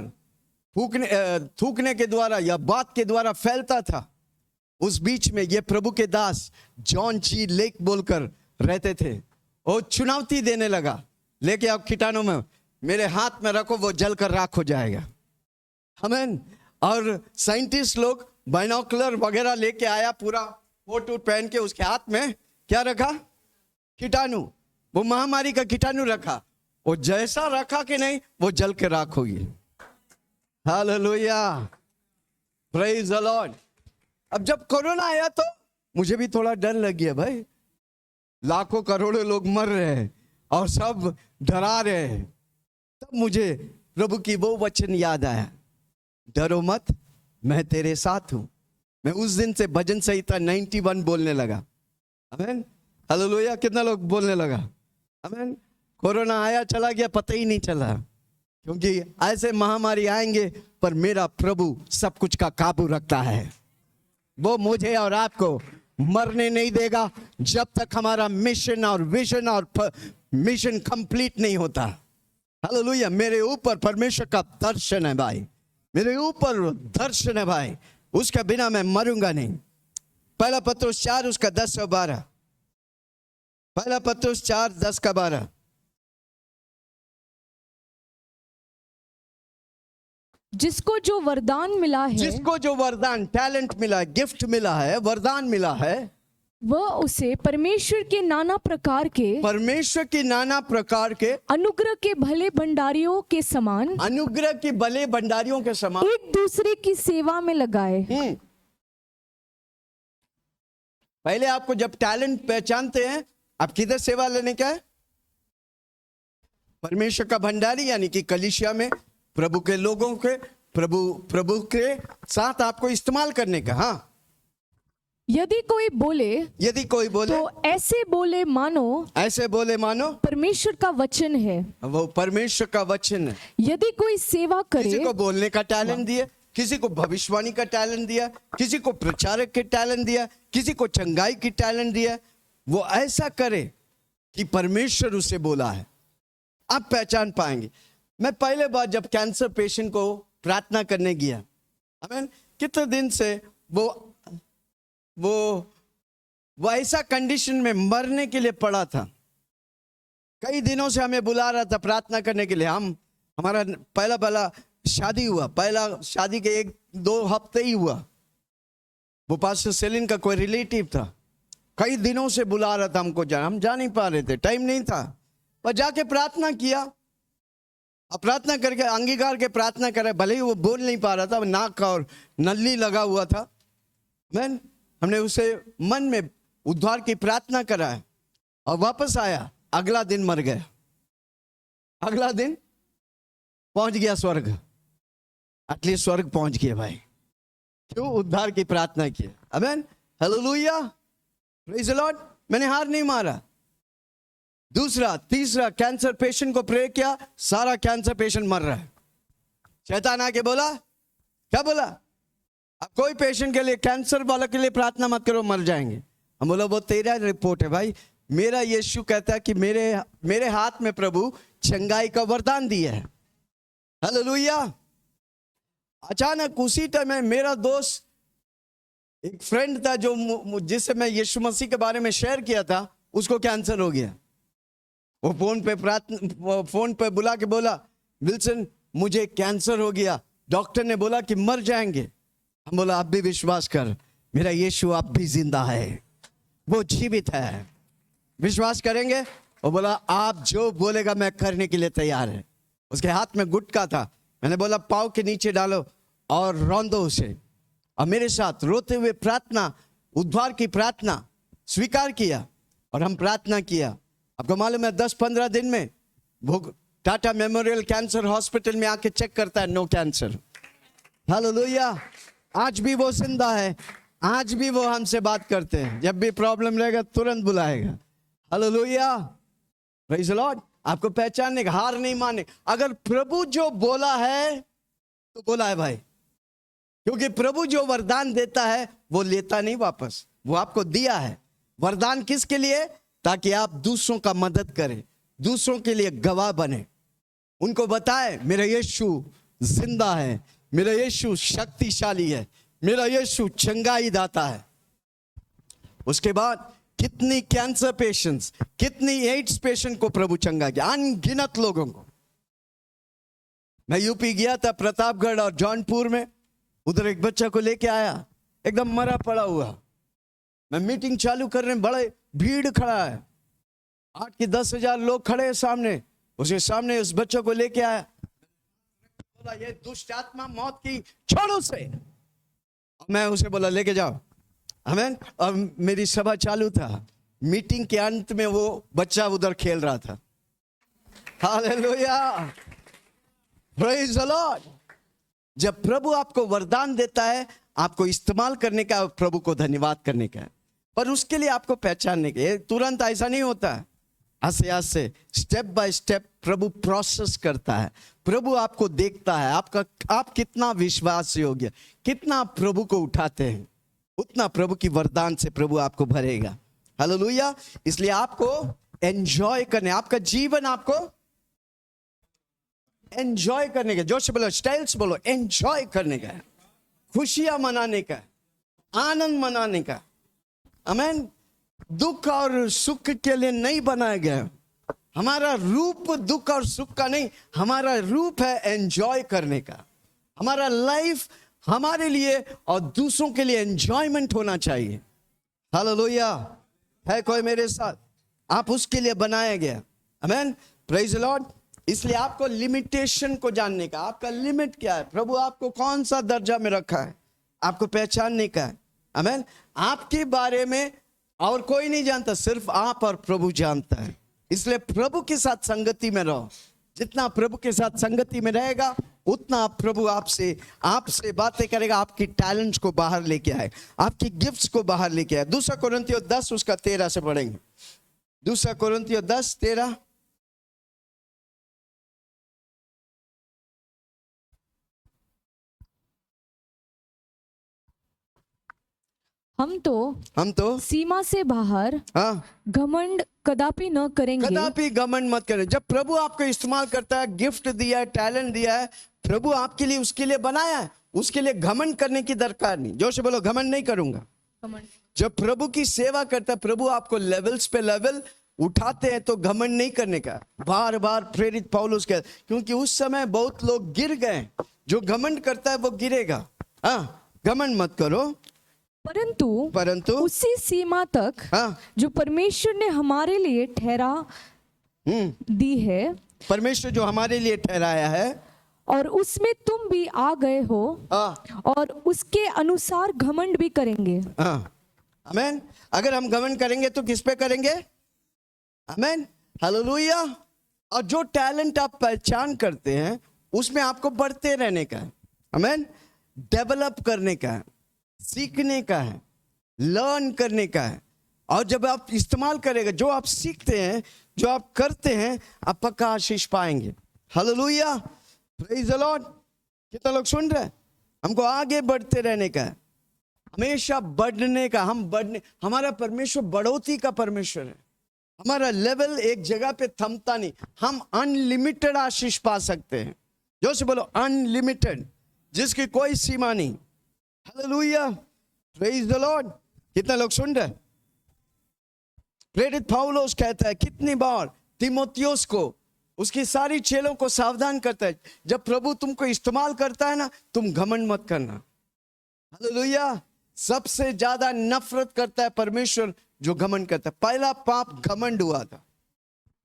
S1: थूकने के द्वारा या बात के द्वारा फैलता था। उस बीच में ये प्रभु के दास जॉन जी लेक बोलकर रहते थे। वो चुनौती देने लगा, लेके आओ कीटाणु में, मेरे हाथ में रखो, वो जलकर राख हो जाएगा। आमीन। और साइंटिस्ट लोग बाइनोकुलर वगैरह लेके आया, पूरा कोट पहन के, उसके हाथ में क्या रखा? कीटाणु। वो महामारी का कीटाणु रखा। वो जैसा रखा कि नहीं, वो जल के राख होगी। हालेलुया। Praise the Lord. अब जब कोरोना आया तो मुझे भी थोड़ा डर लग गया भाई। लाखों करोड़ों लोग मर रहे हैं और सब डरा रहे हैं। तब मुझे प्रभु की वो वचन याद आया, डरो मत, मैं तेरे साथ हूं। मैं उस दिन से भजन संहिता 91 बोलने लगा। आमीन, हालेलुया। कितना लोग बोलने लगा आमीन। कोरोना आया चला गया, पता ही नहीं चला, क्योंकि ऐसे महामारी आएंगे पर मेरा प्रभु सब कुछ का काबू रखता है। वो मुझे और आपको मरने नहीं देगा जब तक हमारा मिशन और विजन और मिशन कंप्लीट नहीं होता। हालेलुया। मेरे ऊपर परमेश्वर का दर्शन है भाई, मेरे ऊपर दर्शन है भाई, उसके बिना मैं मरूंगा नहीं। पहला पत्रुस 4 उसका 10 और 12, पहला पत्रुस 4 10 का 12।
S2: जिसको जो वरदान मिला है,
S1: जिसको जो वरदान, टैलेंट मिला है, गिफ्ट मिला है, वरदान मिला है,
S2: वह उसे परमेश्वर के नाना प्रकार के अनुग्रह के भले भंडारियों के समान,
S1: अनुग्रह के भले भंडारियों के समान
S2: एक दूसरे की सेवा में लगाए।
S1: पहले आपको जब टैलेंट पहचानते हैं, आप किधर सेवा लेने का है? परमेश्वर का भंडारी यानी कि कलीसिया में प्रभु के लोगों के, प्रभु के साथ आपको इस्तेमाल करने का। हाँ,
S2: यदि कोई बोले तो ऐसे बोले मानो परमेश्वर का वचन है,
S1: वो परमेश्वर का वचन है।
S2: यदि कोई सेवा करे,
S1: किसी को बोलने का टैलेंट दिया, किसी को भविष्यवाणी का टैलेंट दिया, किसी को प्रचारक के टैलेंट दिया, किसी को चंगाई की टैलेंट दिया, वो ऐसा करे कि परमेश्वर उसे बोला है, आप पहचान पाएंगे। मैं पहले बार जब कैंसर पेशेंट को प्रार्थना करने गया, आमीन, कितने दिन से वो ऐसा कंडीशन में मरने के लिए पड़ा था। कई दिनों से हमें बुला रहा था प्रार्थना करने के लिए। हमारा पहला शादी हुआ, पहला शादी के 1-2 हफ्ते ही हुआ। वो पास्टर सेलिन का कोई रिलेटिव था, कई दिनों से बुला रहा था हमको, हम जा नहीं पा रहे थे, टाइम नहीं था, पर जाके प्रार्थना किया। अब प्रार्थना करके अंगीकार के प्रार्थना करे, भले ही वो बोल नहीं पा रहा था, नाक और नली लगा हुआ था। हमने उसे मन में उद्धार की प्रार्थना कराया और वापस आया। अगला दिन मर गया, अगला दिन पहुंच गया स्वर्ग। एटलीस्ट स्वर्ग पहुंच गया भाई, क्यों? उद्धार की प्रार्थना की। आमीन, हालेलुया, प्रेज द लॉर्ड। मैंने हार नहीं मारा। दूसरा तीसरा कैंसर पेशेंट को प्रे किया, सारा कैंसर पेशेंट मर रहा है। शैतान आके बोला, क्या बोला? अब कोई पेशेंट के लिए, कैंसर वाला के लिए प्रार्थना मत करो, मर जाएंगे। हम बोला वो तेरा रिपोर्ट है भाई, मेरा यीशु कहता है कि मेरे हाथ में प्रभु चंगाई का वरदान दिया है। हालेलुया। अचानक उसी टाइम में मेरा दोस्त, एक फ्रेंड था जो जिससे मैं यीशु मसीह के बारे में शेयर किया था, उसको कैंसर हो गया। वो फोन पे बुला के बोला, विल्सन मुझे कैंसर हो गया, डॉक्टर ने बोला कि मर जाएंगे। हम बोला आप भी विश्वास कर, मेरा यीशु आप भी जिंदा है, वो जीवित है, विश्वास करेंगे? वो बोला आप जो बोलेगा मैं करने के लिए तैयार है। उसके हाथ में गुटखा था, मैंने बोला पाँव के नीचे डालो और रौंदो उसे, और मेरे साथ रोते हुए प्रार्थना, उद्धार की प्रार्थना स्वीकार किया। और हम प्रार्थना किया। आपको मालूम है 10-15 दिन में वो टाटा मेमोरियल कैंसर हॉस्पिटल में आके चेक करता है, नो कैंसर। हालेलुया। आज भी वो जिंदा है, आज भी वो हमसे बात करते हैं, जब भी प्रॉब्लम रहेगा तुरंत बुलाएगा। Hallelujah, praise the Lord. आपको पहचानने का, हार नहीं माने। अगर प्रभु जो बोला है तो बोला है भाई, क्योंकि प्रभु जो वरदान देता है वो लेता नहीं वापस, वो आपको दिया है। वरदान किसके लिए? ताकि आप दूसरों का मदद करें, दूसरों के लिए गवाह बने, उनको बताए मेरा यीशु जिंदा है, मेरा यीशु शक्तिशाली है, मेरा यीशु चंगाई दाता है। उसके बाद कितनी कैंसर पेशेंट्स, कितनी एड्स पेशेंट को प्रभु चंगा किया, अनगिनत लोगों को। मैं यूपी गया था, प्रतापगढ़ और जौनपुर में, उधर एक बच्चा को लेके आया, एकदम मरा पड़ा हुआ। मैं मीटिंग चालू करने, बड़े भीड़ खड़ा है, 8 कि 10 हजार लोग खड़े हैं सामने। उसके सामने उस बच्चे को लेके आया, बोला ये दुष्ट आत्मा मौत की छोड़ो से। मैं उसे बोला लेके जाओ, आमीन। और मेरी सभा चालू था, मीटिंग के अंत में वो बच्चा उधर खेल रहा था। Hallelujah, praise the Lord. जब प्रभु आपको वरदान देता है, आपको इस्तेमाल करने का, प्रभु को धन्यवाद करने का है। पर उसके लिए आपको पहचानने के तुरंत ऐसा नहीं होता है। आस्ते आस्ते step by step Prabhu process करता है। प्रभु आपको देखता है, आप कितना विश्वास योग्य, कितना प्रभु को उठाते हैं, उतना प्रभु की वरदान से प्रभु आपको भरेगा। हालेलुया। इसलिए आपको एंजॉय करने, आपका जीवन आपको एंजॉय करने का, जोश बोलो, स्टाइल्स बोलो, एंजॉय करने का, खुशियां मनाने का, आनंद मनाने का। आमीन। दुख और सुख के लिए नहीं बनाया गया। हमारा रूप दुख और सुख का नहीं, हमारा रूप है एंजॉय करने का। हमारा लाइफ हमारे लिए और दूसरों के लिए एंजॉयमेंट होना चाहिए। हालेलुया। है कोई मेरे साथ? आप उसके लिए बनाया गया। आमीन। Praise the Lord. इसलिए आपको लिमिटेशन को जानने का, आपका लिमिट क्या है, प्रभु आपको कौन सा दर्जा में रखा है, आपको पहचानने का है। आमीन। आपके बारे में और कोई नहीं जानता, सिर्फ आप और प्रभु जानता है। इसलिए प्रभु के साथ संगति में रहो। जितना प्रभु के साथ संगति में रहेगा उतना प्रभु आपसे बातें करेगा, आपकी टैलेंट्स को बाहर लेके आए, आपकी गिफ्ट्स को बाहर लेके आए। 2 कोरिन्थियों 10 उसका 13 से पढ़ेंगे। 2 कोरिन्थियों 10:13।
S2: हम तो सीमा से बाहर घमंड कदापि न करेंगे।
S1: कदापि घमंड मत करें। जब प्रभु आपको इस्तेमाल करता है, गिफ्ट दिया है, टैलेंट दिया है, प्रभु आपके लिए उसके लिए बनाया है, उसके लिए घमंड करने की दरकार नहीं। जोर से बोलो, घमंड नहीं करूंगा। जब प्रभु की सेवा करता है, प्रभु आपको लेवल्स पे लेवल उठाते हैं, तो घमंड नहीं करने का। बार बार प्रेरित पौलुस कहते, क्योंकि उस समय बहुत लोग गिर गए। जो घमंड करता है वो गिरेगा। घमंड मत करो, परंतु
S2: उसी सीमा तक जो परमेश्वर ने हमारे लिए ठहरा दी है,
S1: परमेश्वर जो हमारे लिए ठहराया है,
S2: और उसमें तुम भी आ गए हो, और उसके अनुसार घमंड भी करेंगे।
S1: आमीन। अगर हम घमंड करेंगे तो किस पे करेंगे? आमीन। हालेलुया। और जो टैलेंट आप पहचान करते हैं उसमें आपको बढ़ते रहने का है। आमीन। डेवलप करने का है, सीखने का है, लर्न करने का है। और जब आप इस्तेमाल करेंगे, जो आप सीखते हैं, जो आप करते हैं, आप पक्का आशीष पाएंगे। हालेलुया। Praise the Lord. कितना लोग सुन रहे हैं? हमको आगे बढ़ते रहने का है, हमेशा बढ़ने का। हमारा परमेश्वर बढ़ोतरी का परमेश्वर है। हमारा लेवल एक जगह पे थमता नहीं। हम अनलिमिटेड आशीष पा सकते हैं। जो से बोलो, अनलिमिटेड, जिसकी कोई सीमा नहीं। हालेलुया। Praise the Lord. कितना लोग सुन रहे? प्रेरित पौलुस कहता है कितनी बार तीमुथियुस को, उसकी सारी चेलों को सावधान करता है, जब प्रभु तुमको इस्तेमाल करता है ना, तुम घमंड मत करना। हालेलुया। सबसे ज्यादा नफरत करता है परमेश्वर जो घमंड करता है। पहला पाप घमंड हुआ था।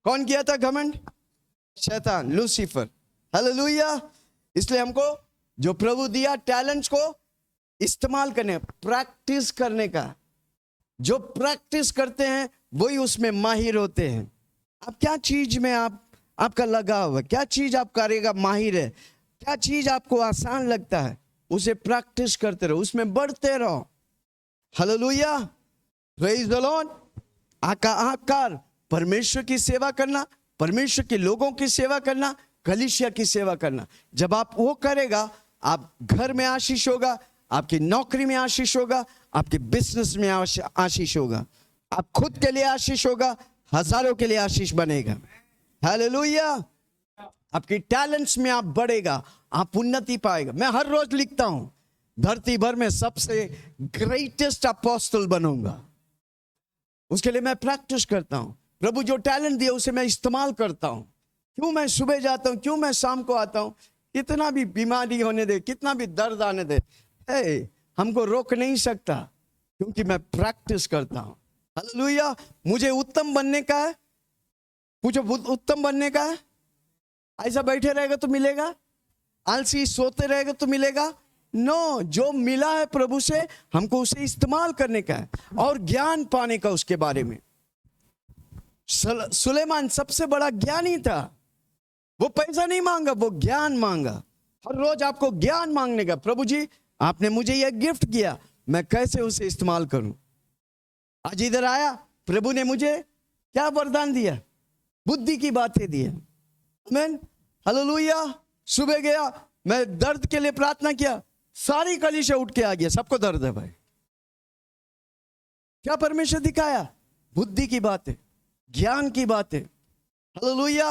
S1: कौन किया था घमंड? शैतान, लूसीफर। हालेलुया। इसलिए हमको जो प्रभु दिया टैलेंट्स को इस्तेमाल करने, प्रैक्टिस करने का। जो प्रैक्टिस करते हैं वही उसमें माहिर होते हैं। आप क्या चीज में आपका लगाव है, क्या चीज आप करेगा माहिर है, क्या चीज आपको आसान लगता है, उसे प्रैक्टिस करते रहो, उसमें बढ़ते रहो। हालेलुया। Praise the Lord. आकार परमेश्वर की सेवा करना, परमेश्वर के लोगों की सेवा करना, कलीसिया की सेवा करना। जब आप वो करेगा, आप घर में आशीष होगा, आपकी नौकरी में आशीष होगा, आपके बिजनेस में आशीष होगा, आप खुद के लिए आशीष होगा, हजारों के लिए आशीष बनेगा। हालेलुया। आपकी टैलेंट्स में आप बढ़ेगा, आप उन्नति पाएगा। मैं हर रोज लिखता हूं, धरती भर में सबसे ग्रेटेस्ट अपोस्टल बनूंगा। उसके लिए मैं प्रैक्टिस करता हूं। प्रभु जो टैलेंट दिया उसे मैं इस्तेमाल करता हूं। क्यों मैं सुबह जाता हूं, क्यों मैं शाम को आता हूं, कितना भी बीमारी होने दे, कितना भी दर्द आने दे, हमको रोक नहीं सकता, क्योंकि मैं प्रैक्टिस करता हूं। हालेलुया। मुझे उत्तम बनने का है, मुझे उत्तम बनने का है। ऐसा बैठे रहेगा तो मिलेगा? आलसी सोते रहेगा तो मिलेगा? नो। जो मिला है प्रभु से, हमको उसे इस्तेमाल करने का है और ज्ञान पाने का उसके बारे में। सुलेमान सबसे बड़ा ज्ञानी था। वो पैसा नहीं मांगा, वो ज्ञान मांगा। हर रोज आपको ज्ञान मांगने का, प्रभु जी आपने मुझे यह गिफ्ट किया, मैं कैसे उसे इस्तेमाल करूं। आज इधर आया, प्रभु ने मुझे क्या वरदान दिया? बुद्धि की बातें दी। आमीन, हालेलुया। सुबह गया, मैं दर्द के लिए प्रार्थना किया, सारी कलीसिया उठ के आ गया, सबको दर्द है भाई। क्या परमेश्वर दिखाया? बुद्धि की बातें, ज्ञान की बातें। हालेलुया।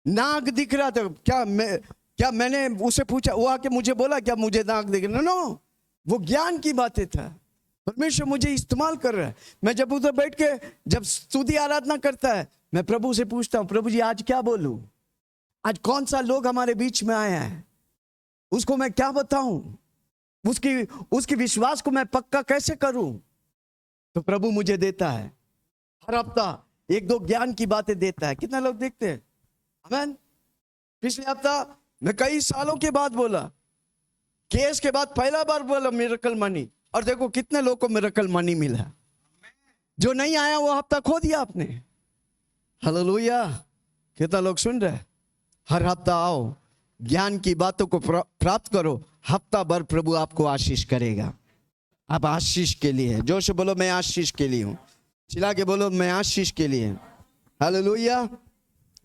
S1: नाक दिख रहा था, क्या मैंने उसे पूछा, वो आके मुझे बोला क्या मुझे नाक दिख रहा? नो, वो ज्ञान की बातें था। परमेश्वर मुझे इस्तेमाल कर रहा है। मैं जब उधर बैठ के जब स्तुति आराधना करता है, मैं प्रभु से पूछता हूं, प्रभु जी आज क्या बोलूं? आज कौन सा लोग हमारे बीच में आया है, उसको मैं क्या बताऊं? उसकी विश्वास को मैं पक्का कैसे करूं? तो प्रभु मुझे देता है हर हफ्ता 1-2 ज्ञान की बातें देता है। कितना लोग देखते हैं? आमीन। पिछले हफ्ता मैं कई सालों के बाद बोला, केस के बाद पहला बार बोला मिरेकल मनी, और देखो कितने लोगों को मिरेकल मनी मिला। जो नहीं आया वो हफ्ता खो दिया आपने। हालेलुया। कितना लोग सुन रहे? हर हफ्ता आओ, ज्ञान की बातों को प्राप्त करो, हफ्ता भर प्रभु आपको आशीष करेगा। आप आशीष के लिए, जोर से बोलो मैं आशीष के लिए हूं। चिल्ला के बोलो मैं आशीष के लिए। हालेलुया।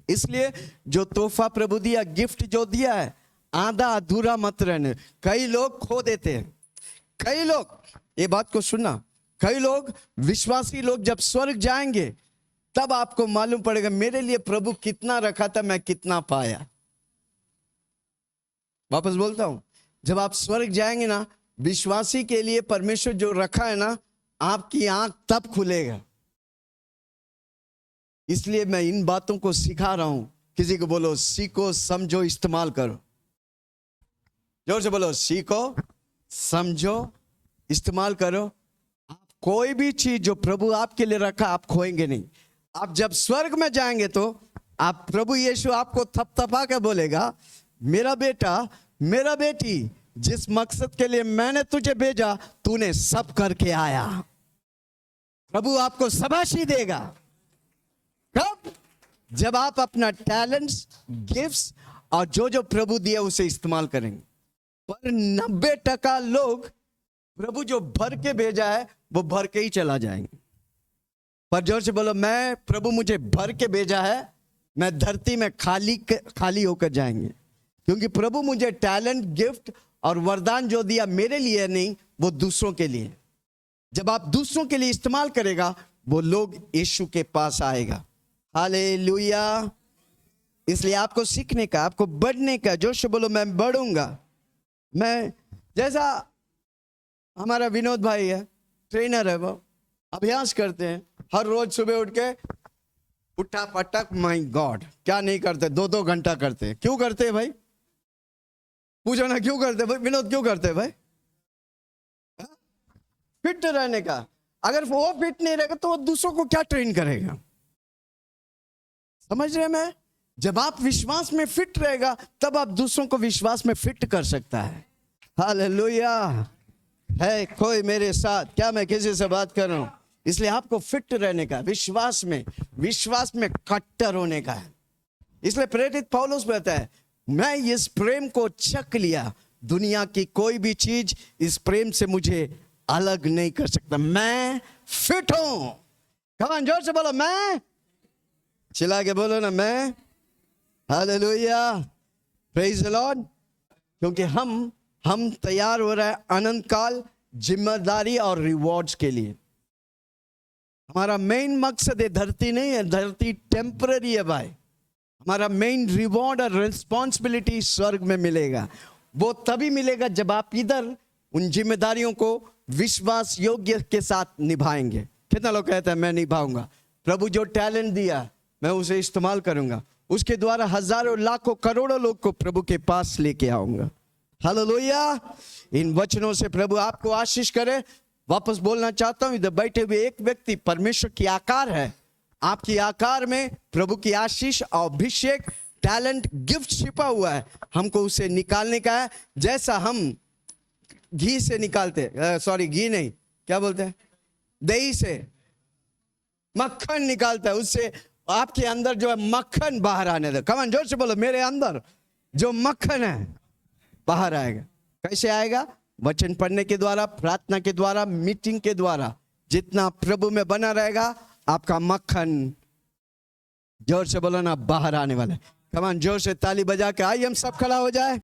S1: इसलिए जो तोहफा प्रभु दिया, गिफ्ट जो दिया है, आधा अधूरा मत रहने। कई लोग खो देते हैं। कई लोग, ये बात को सुनना, कई लोग विश्वासी लोग जब स्वर्ग जाएंगे तब आपको मालूम पड़ेगा मेरे लिए प्रभु कितना रखा था, मैं कितना पाया। वापस बोलता हूं, जब आप स्वर्ग जाएंगे ना, विश्वासी के लिए परमेश्वर जो रखा है ना, आपकी आंख तब खुलेगा। इसलिए मैं इन बातों को सिखा रहा हूं। किसी को बोलो सीखो, समझो, इस्तेमाल करो। जोर से बोलो सीखो, समझो, इस्तेमाल करो। आप कोई भी चीज जो प्रभु आपके लिए रखा आप खोएंगे नहीं। आप जब स्वर्ग में जाएंगे तो आप, प्रभु यीशु आपको थपथपा के बोलेगा, मेरा बेटा, मेरा बेटी, जिस मकसद के लिए मैंने तुझे भेजा तूने सब करके आया। प्रभु आपको शाबाशी देगा। कब? जब आप अपना टैलेंट्स, गिफ्ट्स और जो जो प्रभु दिया उसे इस्तेमाल करेंगे। पर 90% लोग प्रभु जो भर के भेजा है वो भर के ही चला जाएंगे। पर जोर से बोलो मैं, प्रभु मुझे भर के भेजा है, मैं धरती में खाली होकर जाएंगे। क्योंकि प्रभु मुझे टैलेंट, गिफ्ट और वरदान जो दिया मेरे लिए नहीं, वो दूसरों के लिए। जब आप दूसरों के लिए इस्तेमाल करेगा, वो लोग यीशु के पास आएगा। हालेलुया। इसलिए आपको सीखने का, आपको बढ़ने का, जोर से बोलो मैं बढ़ूंगा। मैं, जैसा हमारा विनोद भाई है, ट्रेनर है, वो अभ्यास करते हैं हर रोज सुबह उठ के उठा पटक, माय गॉड, क्या नहीं करते, 2-2 घंटा करते हैं। क्यों करते हैं भाई? पूछो ना क्यों करते भाई? विनोद क्यों करते भाई? फिट रहने का। अगर वो फिट नहीं रहेगा तो वो दूसरों को क्या ट्रेन करेगा? समझ रहे? मैं, जब आप विश्वास में फिट रहेगा तब आप दूसरों को विश्वास में फिट कर सकता है। हालेलुया। है कोई मेरे साथ? क्या मैं किसी से बात कर रहा हूं? इसलिए आपको फिट रहने का, विश्वास में कट्टर होने का है। इसलिए प्रेरित पौलुस कहता है, मैं इस प्रेम को चख लिया, दुनिया की कोई भी चीज इस प्रेम से मुझे अलग नहीं कर सकता। मैं फिट हूं। कम ऑन, जोर से बोलो मैं। चिल्ला के बोलो ना मैं। Hallelujah, praise the Lord. क्योंकि हम तैयार हो रहे हैं अनंत काल जिम्मेदारी और रिवॉर्ड्स के लिए। हमारा मेन मकसद है धरती नहीं है, धरती टेम्पररी है भाई। हमारा मेन रिवॉर्ड और रिस्पॉन्सिबिलिटी स्वर्ग में मिलेगा। वो तभी मिलेगा जब आप इधर उन जिम्मेदारियों को विश्वास योग्य के साथ निभाएंगे। कितना लोग कहते हैं मैं निभाऊंगा? प्रभु जो टैलेंट दिया मैं उसे इस्तेमाल करूंगा, उसके द्वारा हजारों, लाखों, करोड़ों लोग को प्रभु के पास लेके आऊंगा। हालेलुया। इन वचनों से प्रभु आपको आशीष करे। वापस बोलना चाहता हूं, इधर बैठे हुए एक व्यक्ति परमेश्वर की आकार है। आपकी आकार में प्रभु की आशीष, अभिषेक, टैलेंट, गिफ्ट छिपा हुआ है। हमको उसे निकालने का है। जैसा हम घी से निकालते, सॉरी घी नहीं, क्या बोलते हैं, दही से मक्खन निकालता है, उससे आपके अंदर जो है मक्खन बाहर आने दो। कम ऑन, जोर से बोलो मेरे अंदर जो मक्खन है बाहर आएगा। कैसे आएगा? वचन पढ़ने के द्वारा, प्रार्थना के द्वारा, मीटिंग के द्वारा, जितना प्रभु में बना रहेगा आपका मक्खन, जोर से बोलो ना, बाहर आने वाला है। कमान जोर से ताली बजा के आइए हम सब खड़ा हो जाए।